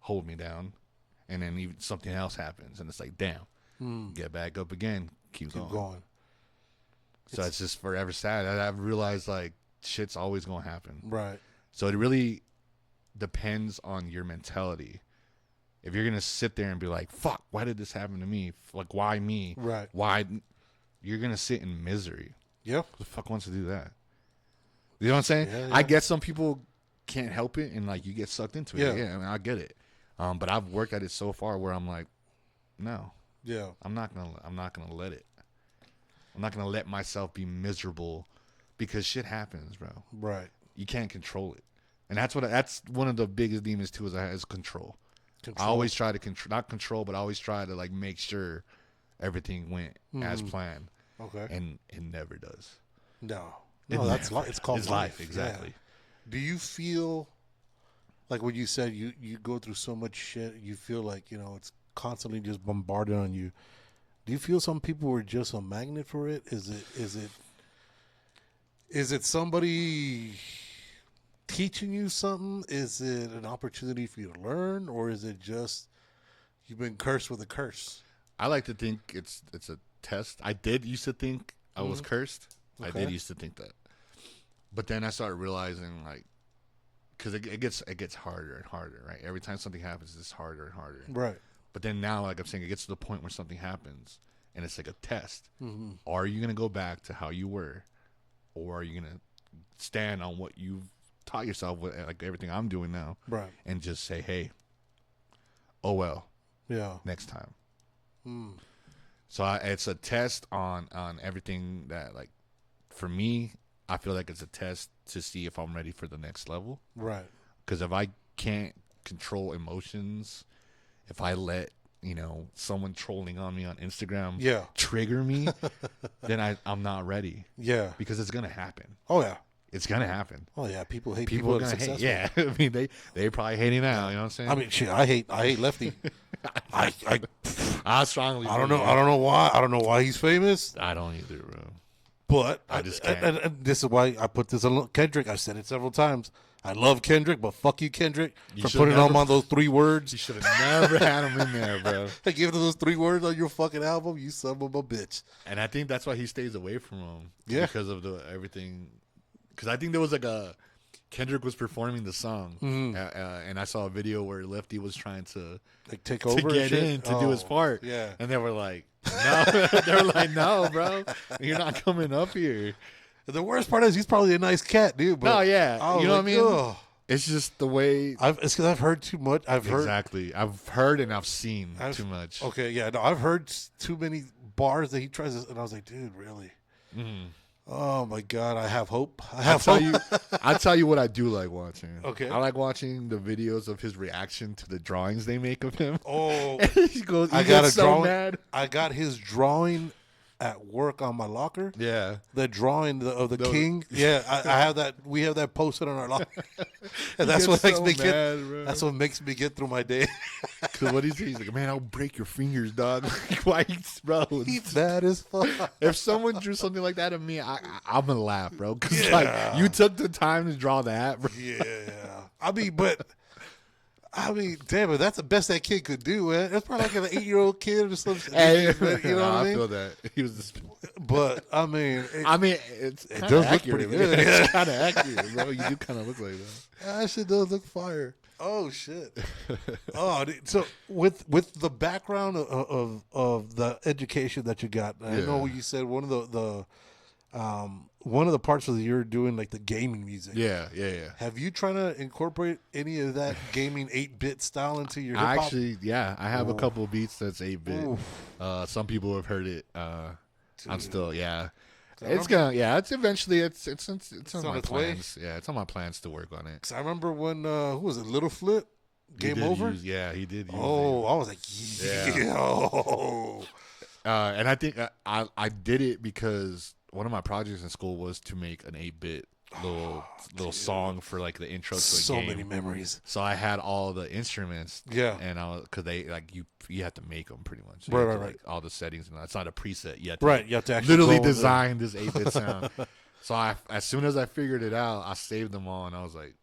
hold me down. And then even something else happens, and it's like, damn, get back up again, keep going. So it's just Forever Sad. I've realized like shit's always gonna happen. Right. So it really depends on your mentality. If you're gonna sit there and be like, fuck, why did this happen to me? Like, why me? Right. Why? You're gonna sit in misery. Yep. Who the fuck wants to do that? You know what I'm saying? Yeah, I yeah. guess some people can't help it, and like you get sucked into it. Yeah. Yeah, I mean, I get it. But I've worked at it so far where I'm like, no, Yeah. I'm not gonna let it. I'm not gonna let myself be miserable because shit happens, bro. Right. You can't control it, and that's one of the biggest demons too is control. I Control. always try to not control, but I always try to like make sure everything went as planned, Okay. and it never does. No. It No, that's never it's called does. It's life, exactly. Yeah. Do you feel like when you said you go through so much shit, you feel like, it's constantly just bombarded on you. Do you feel some people were just a magnet for it? Is it somebody teaching you something? Is it an opportunity for you to learn, or is it just you've been cursed with a curse? I like to think it's a test. I did used to think I was cursed. I Okay. did used to think that, but then I started realizing like, because it gets harder and harder, right? Every time something happens, it's harder and harder. Right. But then now, like I'm saying, it gets to the point where something happens, and it's like a test. Mm-hmm. Are you gonna go back to how you were, or are you gonna stand on what you've taught yourself with, like everything I'm doing now, Right. and just say, hey, oh well, Yeah. next time. Mm. So it's a test on everything that, like, for me, I feel like it's a test to see if I'm ready for the next level. Right. Because if I can't control emotions, if I let someone trolling on me on Instagram Yeah. trigger me, then I'm not ready. Yeah. Because it's gonna happen. Oh yeah. It's gonna happen. Oh yeah. People hate People people are that are gonna hate. successful. Yeah, I mean they probably hating now. You know what I'm saying? I mean, shit. I hate Lefty. I strongly. I don't know. I don't know why. I don't know why he's famous. I don't either, bro. But I just can't. and this is why I put this on Kendrick. I've said it several times. I love Kendrick, but fuck you, Kendrick, for should putting never- him on those 3 words. You should have never had him in there, bro. Hey, giving those 3 words on your fucking album, you son of a bitch. And I think that's why he stays away from him. Yeah. Because of the everything. Because I think there was like Kendrick was performing the song, and I saw a video where Lefty was trying to Like take over and get shit? in to do his Oh, part. Yeah. And they were like, no, they were like, no, bro, you're not coming up here. The worst part is he's probably a nice cat, dude. But No, yeah, I was you know what I like, mean. ugh. It's just the way. It's because I've heard too much. I've heard. Exactly. I've heard and I've seen I've- too much. Okay, yeah, no, I've heard too many bars that he tries to, and I was like, dude, really? Mhm. Oh my god, I have hope. I I'll have tell hope. I'll tell you what I do like watching. Okay. I like watching the videos of his reaction to the drawings they make of him. Oh, he goes, he I got gets a so drawing. mad. I got his drawing at work on my locker. Yeah. The drawing of the king. Yeah, I have that. We have that posted on our locker, and that's what makes so me get. mad, bro. That's what makes me get through my day. Because what he's like, man, I'll break your fingers, dog. Why, bro? He's mad as fuck. If someone drew something like that of me, I'm gonna laugh, bro. Because Yeah. like you took the time to draw that, bro. Yeah, I mean, damn it, that's the best that kid could do, man. It's probably like an 8-year-old kid or something. Hey, You know what I I mean? feel that he was. Just, But I mean, it's it kinda does look accurate, pretty good. man. It's kind of accurate, bro. You do kind of look like that. that shit does look fire. Oh shit. Oh, dude, so with the background of the education that you got, I Yeah. know you said one of the parts of you're doing like the gaming music. Yeah. Have you trying to incorporate any of that gaming 8-bit style into your hip hop? Actually, yeah, I have a couple of beats that's 8-bit. Oof. Some people have heard it. I'm still, yeah. I It's remember- gonna, yeah. It's eventually, it's on on my its way? plans. Yeah, it's on my plans to work on it. 'Cause I remember when who was it, Little Flip? He Game did Over? use- yeah, he did. Use Oh, I was like, Yeah. yo. and I think I did it because one of my projects in school was to make an 8-bit little song for like the intro to a So game. many memories. So I had all the instruments. Yeah. And because they like you have to make them pretty much. So Right, you have to, right, like, all the settings and it's not a preset yet. To, Right, you have to actually literally go with it. design this 8-bit sound. So as soon as I figured it out, I saved them all and I was like,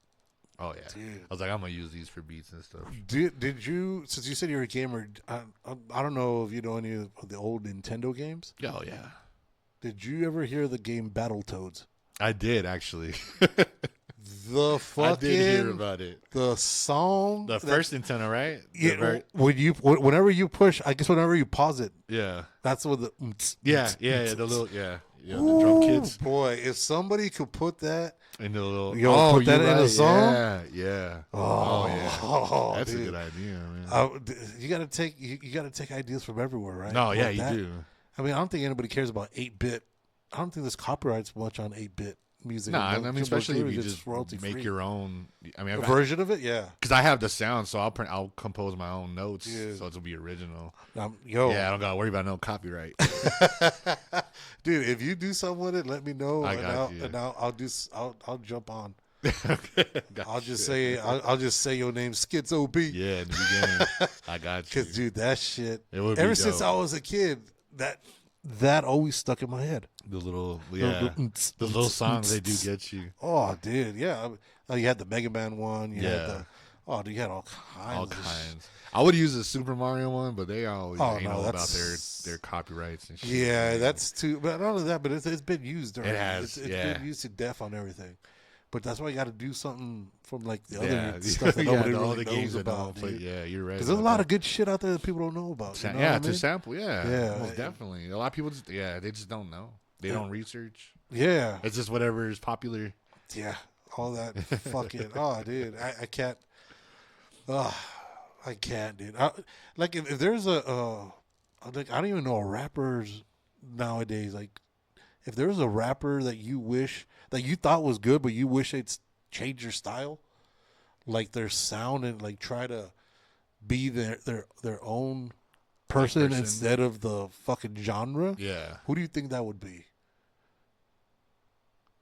oh yeah. Dude. I was like, I'm gonna use these for beats and stuff. Did you, since you said you're a gamer, I don't know if you know any of the old Nintendo games. Oh yeah. Did you ever hear the game Battletoads? I did actually. The fucking I did hear about it. the song. The first Nintendo, right? Yeah, whenever you push, I guess whenever you pause it, Yeah. that's what the The little the drum kits Boy, if somebody could put that, and the little put that you're in a right. song? Yeah. oh, Yeah. That's dude. a good idea, man. You gotta take ideas from everywhere, right? No, yeah, Like you that. do. I mean, I don't think anybody cares about 8-bit. I don't think there's copyrights much on 8-bit music. No, I mean, especially if you It's just royalty-free. make your own. I mean, a version of it, yeah. because I have the sound, so I'll compose my own notes, Yeah. so it'll be original. Yo, Yeah, I don't gotta worry about no copyright. dude, if you do something with it, let me know, I and got you. I'll jump on. Got I'll you. just say your name, Skitzob. Yeah, in the beginning, I got you. Because dude, that shit. It would be Ever since dope. I was a kid, that always stuck in my head. The little, The- the little songs they do get you. Oh, dude, yeah. You had the Mega Man one. You had Yeah. Oh, dude, you had all kinds. All of kinds. I would use the Super Mario one, but they always about that's... their copyrights and shit. Yeah, that's too. But not only that, but it's been used already. It has. It's been used to death on everything. But that's why you got to do something from like the other stuff that nobody really knows about. Yeah, you're right. Because there's a lot of good shit out there that people don't know about. You know what I mean? Sample. Yeah, most definitely. A lot of people, they just don't know. They don't research. Yeah, it's just whatever is popular. Yeah, all that fucking. Oh, dude, I can't. I can't, dude. Like if there's like I don't even know rappers nowadays. Like if there's a rapper that you wish that you thought was good, but you wish they'd change their style, like their sound, and like try to be their own person instead of the fucking genre. Yeah. Who do you think that would be?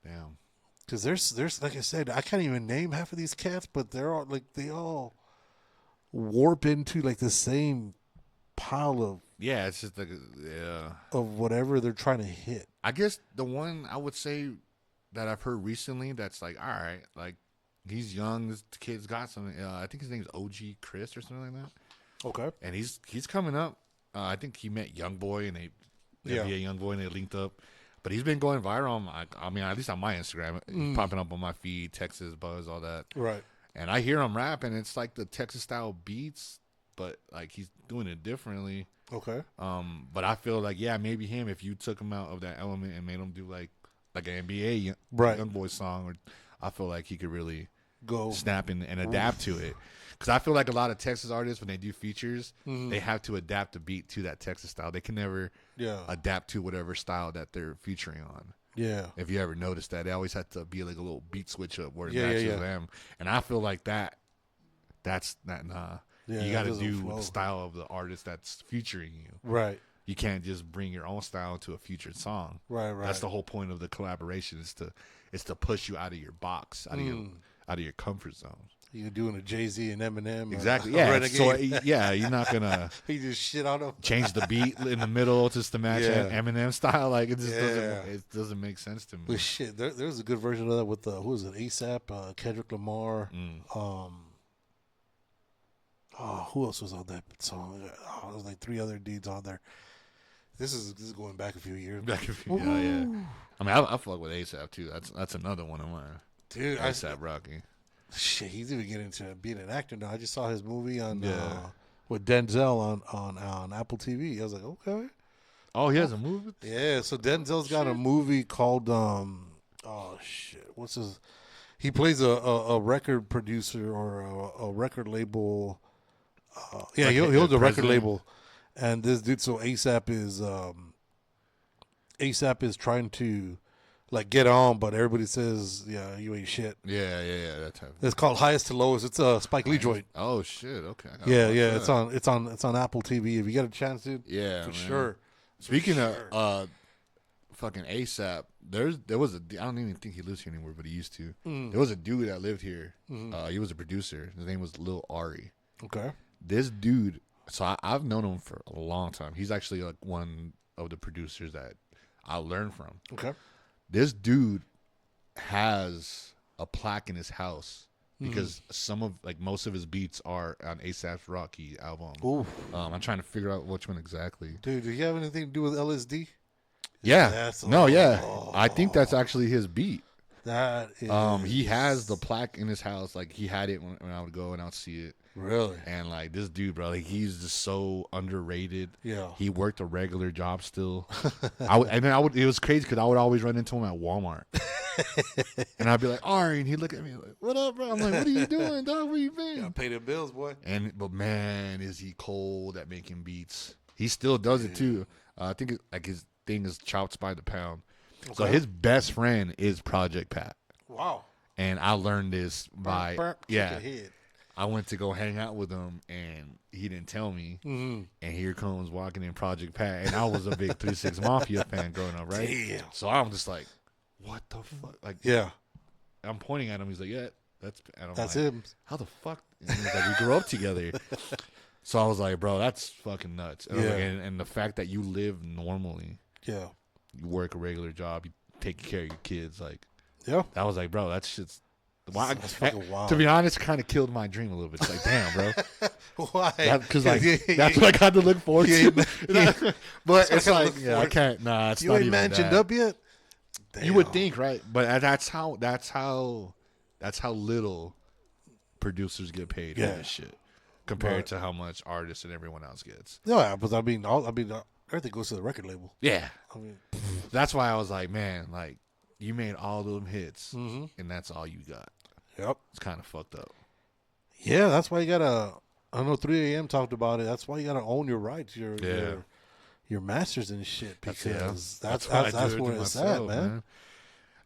Damn. Because there's like I said, I can't even name half of these cats, but they're all like they all warp into like the same pile of it's just like of whatever they're trying to hit. I guess the one I would say that I've heard recently that's like, all right, like he's young, this kid's got something. I think his name's OG Chris or something like that. Okay. And he's coming up. I think he met Youngboy and they Youngboy and they linked up. But he's been going viral. I mean, at least on my Instagram, popping up on my feed, Texas Buzz, all that. Right. And I hear him rap, and it's like the Texas style beats, but like he's doing it differently. Okay. But I feel like maybe him if you took him out of that element and made him do like an NBA Youngboy song, or I feel like he could really go snap and adapt to it. Because I feel like a lot of Texas artists, when they do features, they have to adapt the beat to that Texas style. They can never adapt to whatever style that they're featuring on. Yeah. If you ever noticed that, they always have to be like a little beat switch up where it matches them. And I feel like that's not, nah. Yeah, you got to do the style of the artist that's featuring you. Right. You can't just bring your own style to a featured song. Right. That's the whole point of the collaboration is to push you out of your box, out of your comfort zone. You're doing a Jay-Z and Eminem. Exactly. Yeah. So you're not gonna. He just shit on him. Change the beat in the middle just to match Eminem style. Like it just doesn't make sense to me. But shit, there's a good version of that with who was it? ASAP, Kendrick Lamar. Who else was on that song? There was like 3 other dudes on there. This is going back a few years. Yeah. I mean, I fuck with ASAP too. That's another one of mine. Dude, ASAP Rocky. Shit, he's even getting into being an actor now. I just saw his movie on with Denzel on Apple TV. I was like, okay. Oh, he has a movie? Yeah, so Denzel's got a movie called what's his? He plays a record producer or a record label. He owns a record label, and this dude. So ASAP is trying to like get on, but everybody says, you ain't shit. Yeah, that type. It's called Highest to Lowest. It's a Spike Lee joint. Oh shit, okay. Yeah. It's on Apple TV. If you get a chance, dude. Yeah, for sure. Speaking of fucking ASAP, there was I don't even think he lives here anymore, but he used to. There was a dude that lived here. He was a producer. His name was Lil Ari. Okay. This dude, so I've known him for a long time. He's actually like one of the producers that I learned from. Okay. This dude has a plaque in his house because most of his beats are on ASAP's Rocky album. Ooh. I'm trying to figure out which one exactly. Dude, do you have anything to do with LSD? Yeah. I think that's actually his beat. That is... he has the plaque in his house. Like he had it when I would go and I'd see it. Really? And like this dude, bro, like he's just so underrated. Yeah. He worked a regular job still. It was crazy because I would always run into him at Walmart. And I'd be like, Ari, and he'd look at me like, what up, bro? I'm like, what are you doing, dog? Where you been? Gotta pay the bills, boy. But man, is he cold at making beats. He still does it too. I think his thing is chops by the pound. Okay. So his best friend is Project Pat. Wow. And I learned this by I went to go hang out with him, and he didn't tell me. And here comes walking in Project Pat, and I was a big 3-6 Mafia fan growing up, right? Damn. So I'm just like, what the fuck? Like, I'm pointing at him. He's like, that's him. How the fuck? And he's like, we grew up together. So I was like, bro, that's fucking nuts. And, and the fact that you live normally. Yeah. You work a regular job. You take care of your kids. Like, I was like, bro, that shit's Why? That's fucking wild. To be honest, kind of killed my dream a little bit. It's like, damn, bro. Why? Because like that's what I got to look forward to. But it's like, yeah, I can't. Nah, it's you not ain't even mentioned that. up yet. Damn. You would think, right? But that's how little producers get paid for this shit compared to how much artists and everyone else gets. Yeah, but I mean, everything goes to the record label. Yeah, I mean, that's why I was like, man, like you made all them hits, and that's all you got. Yep, It's kind of fucked up. Yeah, that's why you gotta. I know 3 a.m. talked about it. That's why you gotta own your rights, your masters and shit. Because that's where it's at, man.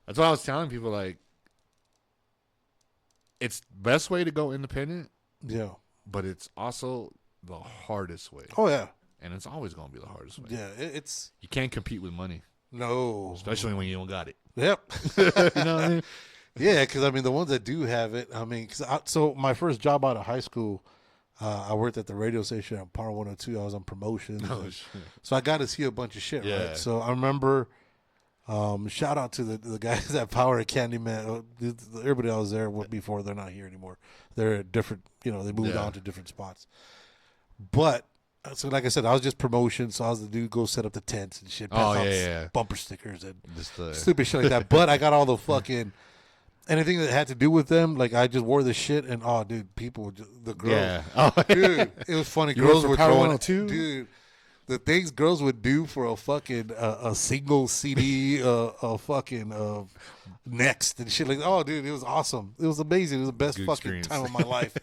That's why I was telling people, like, it's best way to go independent. Yeah, but it's also the hardest way. Oh yeah, and it's always gonna be the hardest way. Yeah, it's you can't compete with money. No, especially when you don't got it. Yep. You know what I mean? Yeah, because I mean the ones that do have it. I mean, so my first job out of high school, I worked at the radio station at Paso 102. I was on promotions, so I got to see a bunch of shit. Yeah. Right. So I remember. Shout out to the guys at Power and Candyman. Everybody that was there before, they're not here anymore. They're different. They moved on to different spots. But so, like I said, I was just promotion. So I was the dude go set up the tents and shit. Bumper stickers and stupid shit like that. But I got all the fucking anything that had to do with them. Like I just wore the shit and dude, people, the girls, dude, it was funny. Girls were throwing, dude. The things girls would do for a fucking a single CD, a fucking Next and shit like that. Oh, dude, it was awesome. It was amazing. It was the best fucking experience. Time of my life.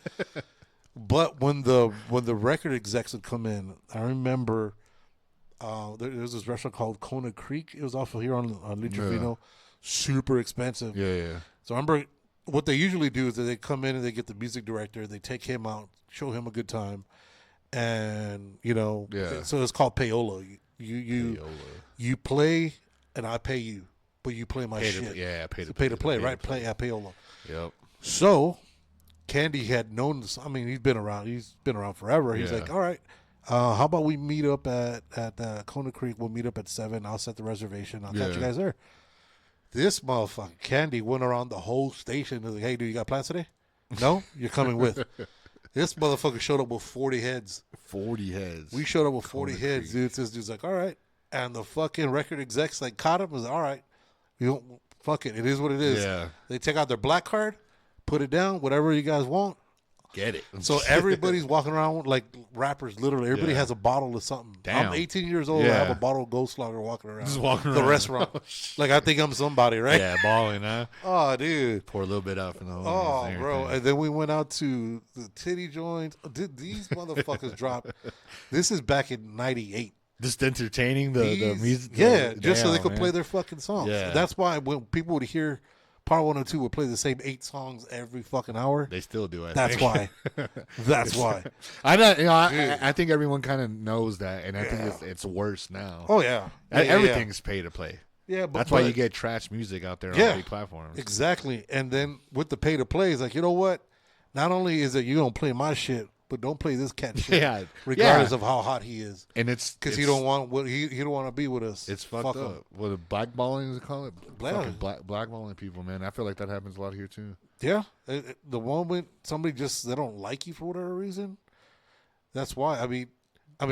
But when the record execs would come in, I remember there was this restaurant called Kona Creek. It was off of here on Lichofino. Super expensive. Yeah. So I remember what they usually do is that they come in and they get the music director. They take him out, show him a good time. And so it's called payola. You play and I pay you, but you play my shit. Pay to play, right? Play at payola. Yep. So Candy had known this. I mean, he's been around. He's been around forever. He's like, all right, how about we meet up at Kona Creek? We'll meet up at 7. I'll set the reservation. I'll catch you guys there. This motherfucker Candy went around the whole station. Was like, hey, dude, you got plans today? No, you're coming with. This motherfucker showed up with 40 heads. 40 heads. We showed up with 40 heads, dude. This dude's like, all right. And the fucking record execs like caught him. Was like, all right. You don't fuck it. It is what it is. Yeah. They take out their black card, put it down, whatever you guys want. Get it. So everybody's walking around like rappers. Literally, everybody has a bottle of something. Damn. I'm 18 years old. Yeah. I have a bottle of Ghost Lager walking around. Just walking around the restaurant. Like I think I'm somebody, right? Yeah, balling, huh? Oh, dude. Pour a little bit out for the whole. Oh, bro. And then we went out to the titty joints. These motherfuckers dropped. This is back in '98. Just entertaining the music. Yeah, just so they could play their fucking songs. Yeah. That's why when people would hear Power 102 would play the same 8 songs every fucking hour. They still do. That's why. That's why. I know. I think everyone kind of knows that, and I think it's worse now. Oh yeah. Everything's pay to play. Yeah, but that's why you get trash music out there on big platforms. Exactly. And then with the pay to play, it's like, you know what? Not only is it you don't play my shit, but don't play this cat shit. Regardless of how hot he is. And it's because he don't want he don't want to be with us. It's fucked up. What blackballing is it called? Fucking blackballing people, man. I feel like that happens a lot here too. Yeah. The moment somebody they don't like you for whatever reason, that's why. I mean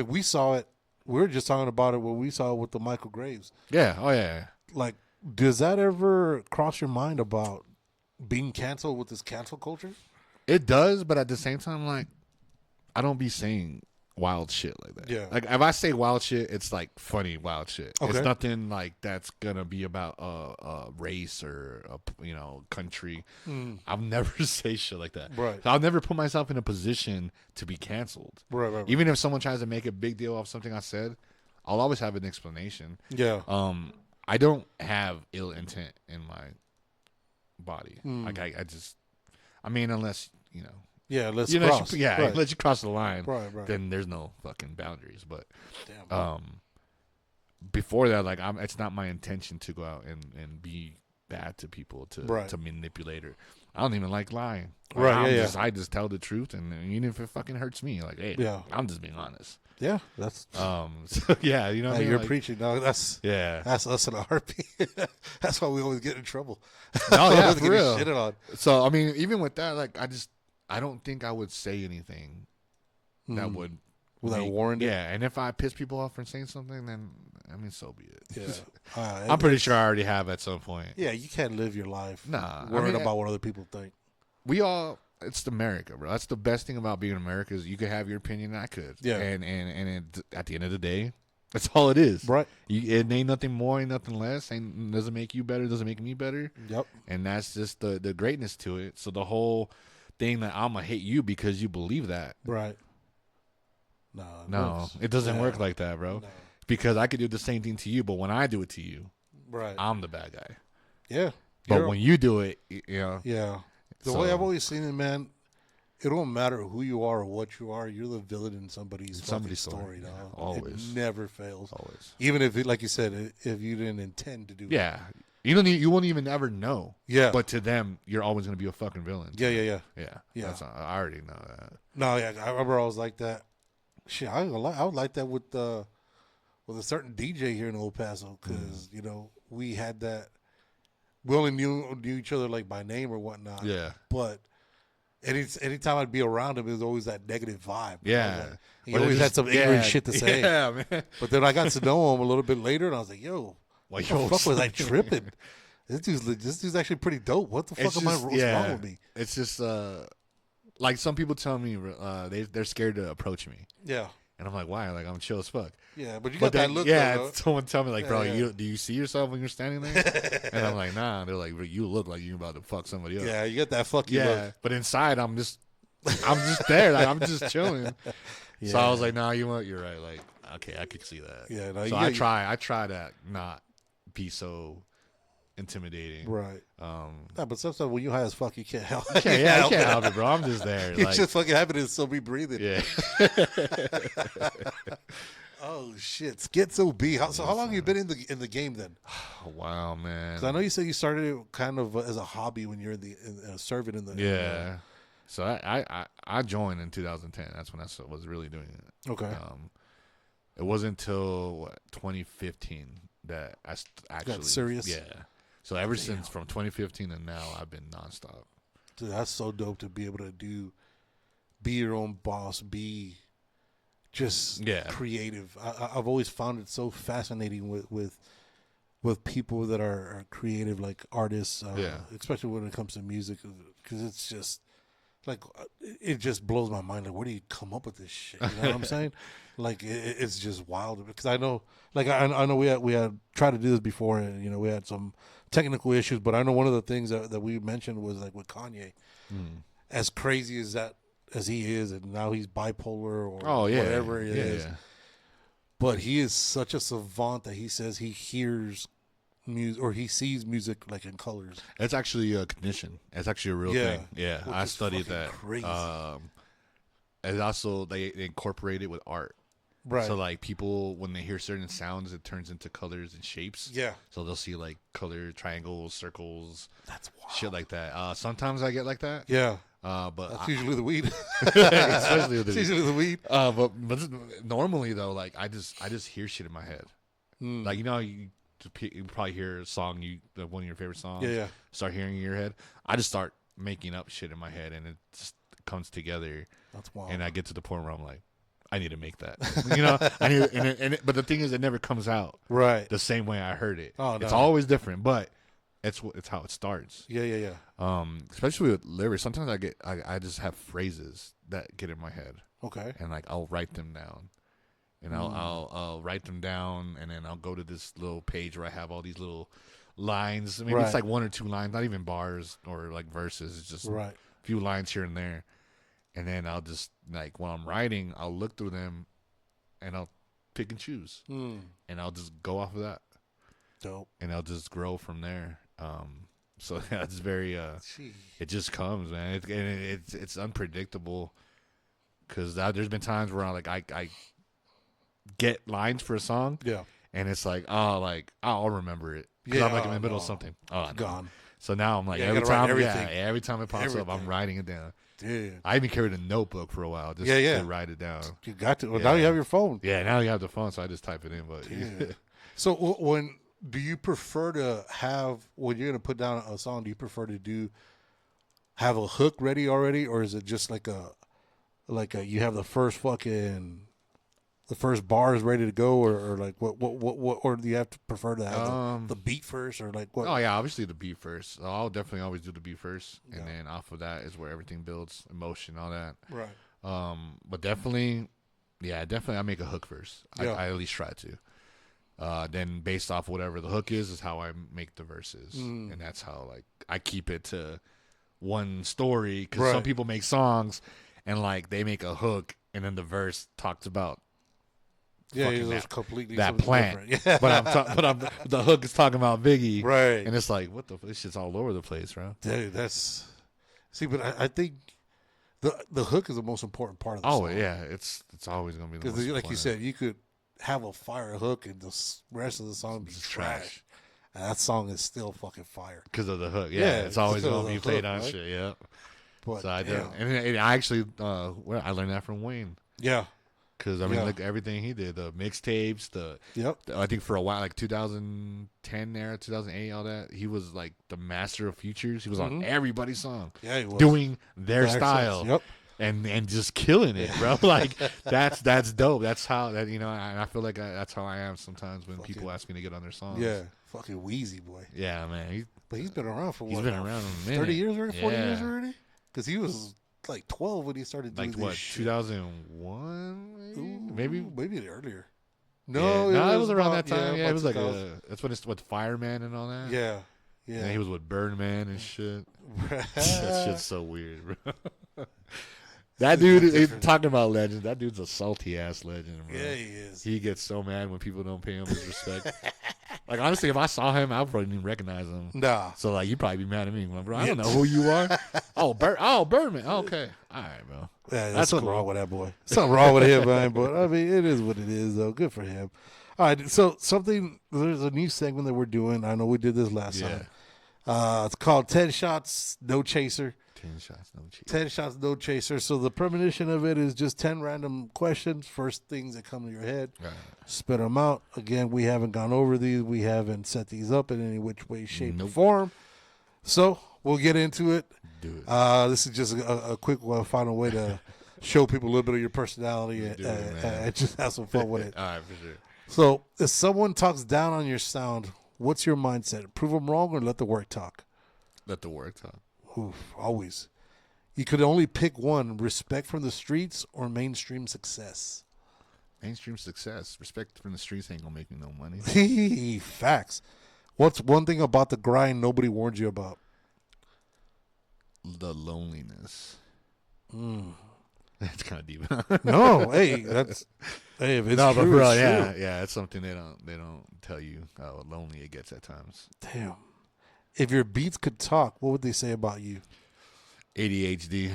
we saw it. We were just talking about it when we saw it with the Michael Graves. Yeah. Oh yeah. Like, does that ever cross your mind about being canceled with this cancel culture? It does, but at the same time, like, I don't be saying wild shit like that. Yeah. Like, if I say wild shit, it's like funny wild shit. Okay. It's nothing like that's gonna be about a race or country. I'll never say shit like that. Right. So I'll never put myself in a position to be canceled. Right. Even if someone tries to make a big deal of something I said, I'll always have an explanation. Yeah. I don't have ill intent in my body. Like unless Yeah, let's cross. Let you cross the line. Right. Then there's no fucking boundaries. But before that, like, it's not my intention to go out and be bad to people to Right. to manipulate her. I don't even like lying. Like, Right, I just tell the truth, and even if it fucking hurts me, like, hey, Yeah. I'm just being honest. Yeah, that's So yeah, you know what I mean? you're Like, preaching. No, that's yeah. us in a heartbeat. That's why we always get in trouble. No, yeah, Always for getting real. shitted on. So I mean, even with that, like, I don't think I would say anything that would Without make- warranty. Yeah, and if I piss people off for saying something, then I mean, so be it. Yeah, I'm pretty sure I already have at some point. Yeah, you can't live your life worrying about what other people think. It's America, bro. That's the best thing about being in America is you could have your opinion, and I could. Yeah. And at the end of the day, that's all it is. Right. It ain't nothing more, ain't nothing less. Doesn't make you better, doesn't make me better. Yep. And that's just the greatness to it. So the whole thing that I'm gonna hate you because you believe that. Right. No, it doesn't work like that, bro. No. Because I could do the same thing to you, but when I do it to you, Right. I'm the bad guy. Yeah. But when you do it, you know. Yeah. The way I've always seen it, man, it don't matter who you are or what you are. You're the villain in somebody's story, dog. Always. It never fails. Always. Even if, like you said, if you didn't intend to do it. Yeah. You won't even ever know. Yeah. But to them, you're always going to be a fucking villain. Yeah. Yeah. I already know that. No, yeah, I remember I was like that. Shit, I would like that with a certain DJ here in Old Paso because you know we had that. We only knew each other like by name or whatnot. Yeah. But anytime I'd be around him, it was always that negative vibe. Yeah. Like, he always had some ignorant shit to say. Yeah, man. But then I got to know him a little bit later, and I was like, "Yo, what the fuck was I tripping? This dude's actually pretty dope. What the fuck what's wrong with me?" It's just like some people tell me they're scared to approach me. Yeah. And I'm like, why? Like, I'm chill as fuck. Yeah, but you got that look. Yeah, though, someone tell me like, bro, yeah. do you see yourself when you're standing there? And I'm like, nah. They're like, you look like you're about to fuck somebody else. Yeah, you got that fucky Yeah, look. but inside I'm just there. Like, I'm just chilling. Yeah. So I was like, nah, you know what? You're right. Like, okay, I could see that. Yeah, no, so I try to not be so intimidating. Right. Yeah, But sometimes when you high as fuck, you can't help. I can't help it, bro. I'm just there. You Like, just fucking have it and still be breathing. yeah. Oh shit, Skitzob. How long have you been in the game then? Wow, man. 'Cause I know you said you started it kind of as a hobby when you're serving in the. Yeah. So I joined in 2010. That's when I was really doing it. Okay. It wasn't until 2015 that I actually Got serious? Yeah. So ever since from 2015 and now, I've been nonstop. Dude, that's so dope to be able to be your own boss, be just creative. I've always found it so fascinating with people that are creative, like artists, especially when it comes to music, because it's just like it just blows my mind. Like, where do you come up with this shit? You know what I'm saying? Like, it's just wild because I know, like, I know we had tried to do this before, and you know we had some technical issues, but I know one of the things that we mentioned was like with Kanye, as crazy as he is, and now he's bipolar or whatever it is. Yeah. But he is such a savant that he says he hears music or he sees music like in colors. It's actually a condition. It's actually a real thing. Yeah, Which I is studied fucking that. crazy. And also they incorporate it with art. Right. So like people when they hear certain sounds, it turns into colors and shapes. Yeah. So they'll see like color triangles, circles, That's wild. shit like that. Sometimes I get like that. Yeah. But That's usually the weed. especially with It's the usually the weed. but normally though, like I just hear shit in my head. Like you know, you probably hear a song one of your favorite songs. Yeah. Start hearing in your head. I just start making up shit in my head, and it just comes together. That's wild. And I get to the point where I'm like, I need to make that. You know, but the thing is, it never comes out right. the same way I heard it. Oh, no. It's always different, but it's how it starts. Yeah. Especially with lyrics, sometimes I just have phrases that get in my head, Okay. and like I'll write them down, and I'll write them down, and then I'll go to this little page where I have all these little lines. Maybe it's like one or two lines, not even bars or like verses. It's just a few lines here and there. And then I'll just, like, when I'm writing, I'll look through them, and I'll pick and choose. And I'll just go off of that. Dope. And I'll just grow from there. So, yeah, it's very, it just comes, man. It's unpredictable. Because there's been times where I get lines for a song. Yeah. And it's like, I'll remember it. Because I'm like in the oh, middle of no. something. Oh, no. Gone. So now I'm like, Yeah, you every gotta write time, everything. every time it pops up, I'm Everything. writing it down. Dude. I even carried a notebook for a while just Yeah. to write it down. You got to. Well, Yeah. now you have your phone. Yeah, now you have the phone, so I just type it in. But Dude. So when do you prefer to have when you're gonna put down a song? Do you prefer to have a hook ready already, or is it just like a you have the first bars ready to go, or like what or do you have to prefer to have the beat first, or like what? Oh yeah, obviously the beat first. So I'll definitely always do the beat first, and Yeah. then off of that is where everything builds, emotion, all that. Right. But definitely I make a hook first. Yeah. I at least try to. Then based off whatever the hook is how I make the verses, and that's how like I keep it to one story because Right. some people make songs and like they make a hook and then the verse talks about Yeah, fucking it's completely that something plant. different. Yeah. but the hook is talking about Biggie, Right. And it's like, what the? This shit's all over the place, bro. Dude, but I think the hook is the most important part of the Oh song. yeah, it's always gonna be the Because most like you important. said, you could have a fire hook and the rest of the song be It's trash. And that song is still fucking fire. because of the hook. Yeah, Yeah, it's always because of gonna be the played hook, on right? shit. Yeah. But So I do, damn. and I actually, I learned that from Wayne. Yeah. Because I mean, Yeah. look, everything he did, the mixtapes, Yep. I think for a while, like 2010 era, 2008, all that, he was like the master of features. He was on everybody's song, Yeah, he was. doing their Accents, style, Yep. and just killing it, bro. Like that's dope. That's how that and I feel like that's how I am sometimes when people ask me to get on their songs. Yeah. Fucking Wheezy boy. Yeah, man. But he's been around for He's what? been now? around a minute. 30 years already? 40 years Yeah. already? Because he was like 12 when he started doing Like this what? shit. 2001, maybe. Maybe earlier. No, No, it was around about- that time. Yeah, it about was like 2000. that's when it's with Fireman and all that. Yeah. And Yeah. he was with Birdman and shit. That shit's so weird, bro. That dude is talking about legend. That dude's a salty ass legend, bro. Yeah, he is. He gets so mad when people don't pay him his respect. Like honestly, if I saw him, I probably didn't recognize him. Nah. So like, you'd probably be mad at me, bro. I don't know who you are. Birdman. Okay, all right, bro. Yeah, That's something cool. wrong with that boy. Something wrong with him, man. But I mean, it is what it is, though. Good for him. All right, so there's a new segment that we're doing. I know we did this last Yeah. time. It's called 10 Shots, No Chaser. 10 shots, no cheat. 10 Shots, No Chaser. So the premonition of it is just 10 random questions, first things that come to your head. Right. Spit them out. Again, we haven't gone over these. We haven't set these up in any which way, shape, or Nope. form. So we'll get into it. Do it. This is just a quick final way to show people a little bit of your personality Do it, man. and just have some fun with it. All right, for sure. So if someone talks down on your sound, what's your mindset? Prove them wrong or let the work talk? Let the work talk. Oof, always. You could only pick one, respect from the streets or mainstream success. Mainstream success. Respect from the streets ain't gonna make me no money. Facts. What's one thing about the grind nobody warned you about? The loneliness. That's kind of deep. No, hey, if it's No, but true, bro, it's yeah, true. yeah, it's something they don't tell you how lonely it gets at times. Damn. If your beats could talk, what would they say about you? ADHD.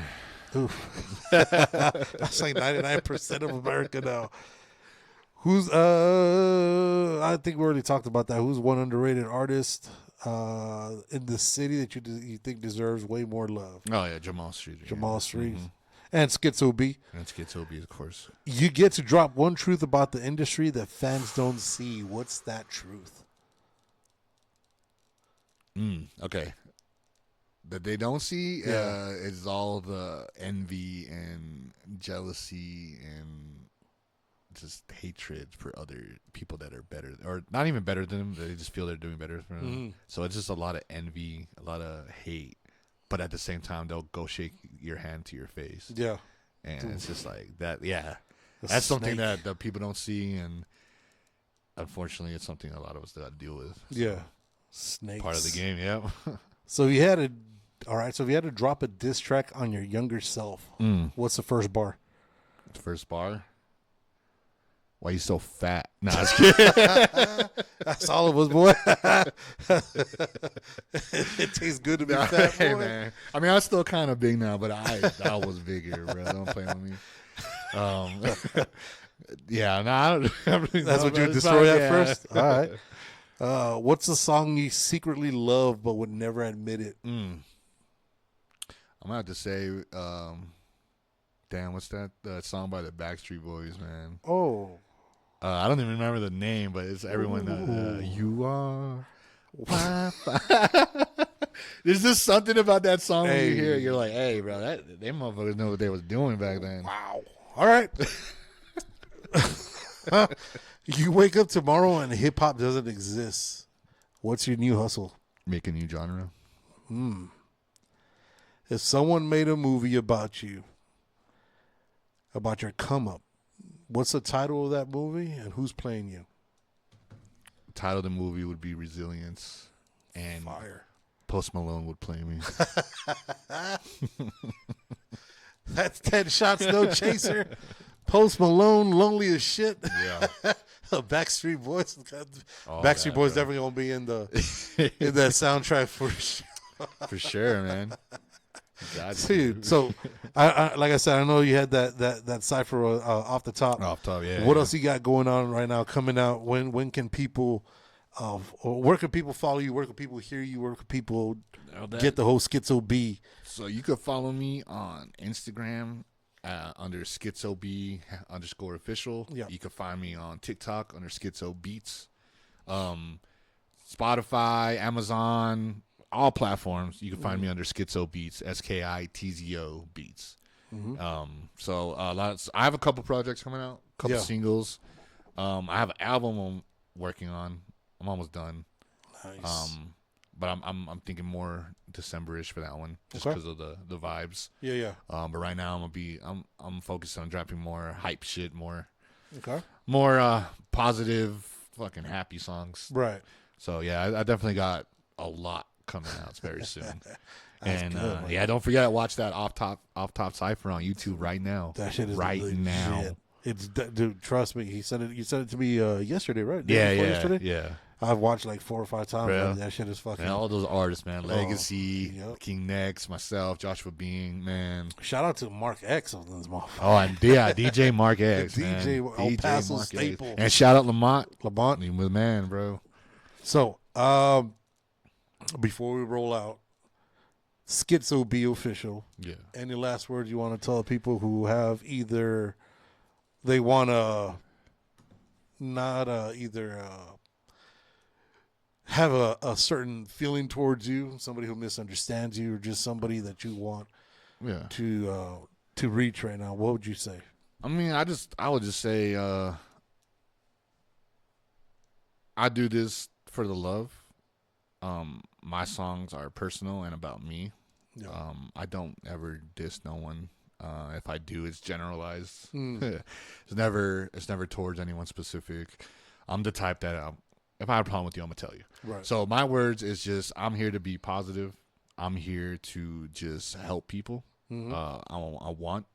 Oof. That's like 99% of America now. Who's I think we already talked about that. Who's one underrated artist in the city that you think deserves way more love? Oh yeah, Jamal Street. Jamal Street. And Skitzob. And Skitzob, of course. You get to drop one truth about the industry that fans don't see. What's that truth? Okay. That they don't see is all the envy and jealousy and just hatred for other people that are better or not even better than them. They just feel they're doing better for them. So it's just a lot of envy, a lot of hate. But at the same time, they'll go shake your hand to your face. Yeah. And it's just like that. Yeah. The That's something snake. that people don't see. And unfortunately, it's something a lot of us got to deal with. Yeah. Snakes. Part of the game. Yeah. So you had so if you had to drop a diss track on your younger self, what's the first bar? First bar. Why you so fat? Nah, I was kidding. That's all of us, boy. It tastes good to be fat, Hey, boy. man. I mean, I'm still kind of big now, but I was bigger, bro. Don't play with me. Yeah, no, I don't really That's know, what you man. It's destroy not- at first? All right. What's the song you secretly love but would never admit it? I'm gonna have to say, damn, what's that song by the Backstreet Boys, man? Oh. I don't even remember the name, but it's everyone. You are Wi-Fi. There's just something about that song when you hear it. You're like, hey, bro, they motherfuckers know what they was doing back then. Wow. All right. You wake up tomorrow and hip hop doesn't exist. What's your new hustle? Make a new genre. If someone made a movie about you, about your come up, what's the title of that movie and who's playing you? The title of the movie would be Resilience, and Fire. Post Malone would play me. That's 10 shots, no chaser. Post Malone, lonely as shit. Yeah. Backstreet Boys. All Backstreet that, Boys bro. definitely gonna be in that soundtrack for sure. For sure, man. Got to. Dude, so I like I said, I know you had that cipher off the top. Off top, yeah. What else you got going on right now? Coming out? When can people? Or where can people follow you? Where can people hear you? Where can people get the whole Skitzob? So you could follow me on Instagram under Skitzob _official. Yeah. You can find me on TikTok under Skitzob Beats. Spotify, Amazon, all platforms. You can find me under Skitzob Beats, Skitzo Beats. So I have a couple projects coming out, a couple singles. I have an album I'm working on. I'm almost done. Nice. But I'm thinking more December-ish for that one, just because of the vibes. Yeah. But right now I'm focused on dropping more hype shit, more positive, fucking happy songs. Right. So yeah, I definitely got a lot coming out very soon. And good, don't forget, watch that off top cipher on YouTube right now. That shit is right legit. now. It's dude. Trust me. You sent it to me yesterday, right? Yeah, Yesterday? yeah. I've watched like 4 or 5 times. Yeah. Man. That shit is fucking. And all those artists, man. Legacy, yep. King Next, myself, Joshua Bean, man. Shout out to Mark X on this motherfucker. Oh, and DJ Mark X, man. DJ Paso staple. And shout out Lamont. Lamont. He was man, bro. So, before we roll out, Skitzob official. Yeah. Any last words you want to tell people who have either they want to not have a certain feeling towards you, somebody who misunderstands you, or just somebody that you want to reach right now? What would you say? I mean, I would just say I do this for the love. My songs are personal and about me. Yeah. I don't ever diss no one. If I do, it's generalized. It's never towards anyone specific. I'm the type that if I have a problem with you, I'm gonna tell you. Right. So my words is just I'm here to be positive. I'm here to just help people. I want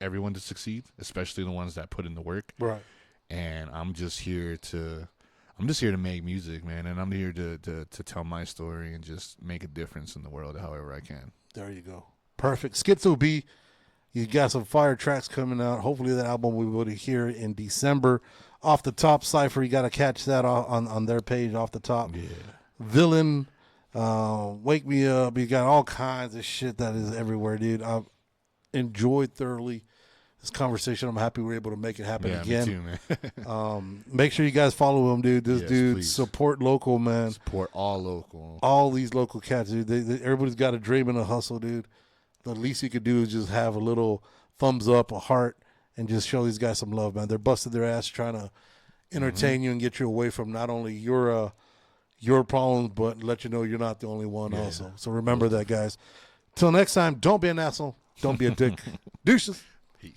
everyone to succeed, especially the ones that put in the work. Right. And I'm just here to make music, man, and I'm here to tell my story and just make a difference in the world however I can. There you go. Perfect. Skitzob, you got some fire tracks coming out. Hopefully that album we will hear in December. Off the Top Cypher, you got to catch that on their page, Off the Top. Yeah. Villain, Wake Me Up. You got all kinds of shit that is everywhere, dude. I've enjoyed thoroughly this conversation. I'm happy we were able to make it happen again. Me too, man. Make sure you guys follow him, dude. This dude, please. Support local, man. Support all local. All these local cats, dude. Everybody's got a dream and a hustle, dude. The least you could do is just have a little thumbs up, a heart, and just show these guys some love, man. They're busting their ass trying to entertain you and get you away from not only your problems, but let you know you're not the only one also. So remember that, guys. Till next time, don't be an asshole. Don't be a dick. Deuces. Peace.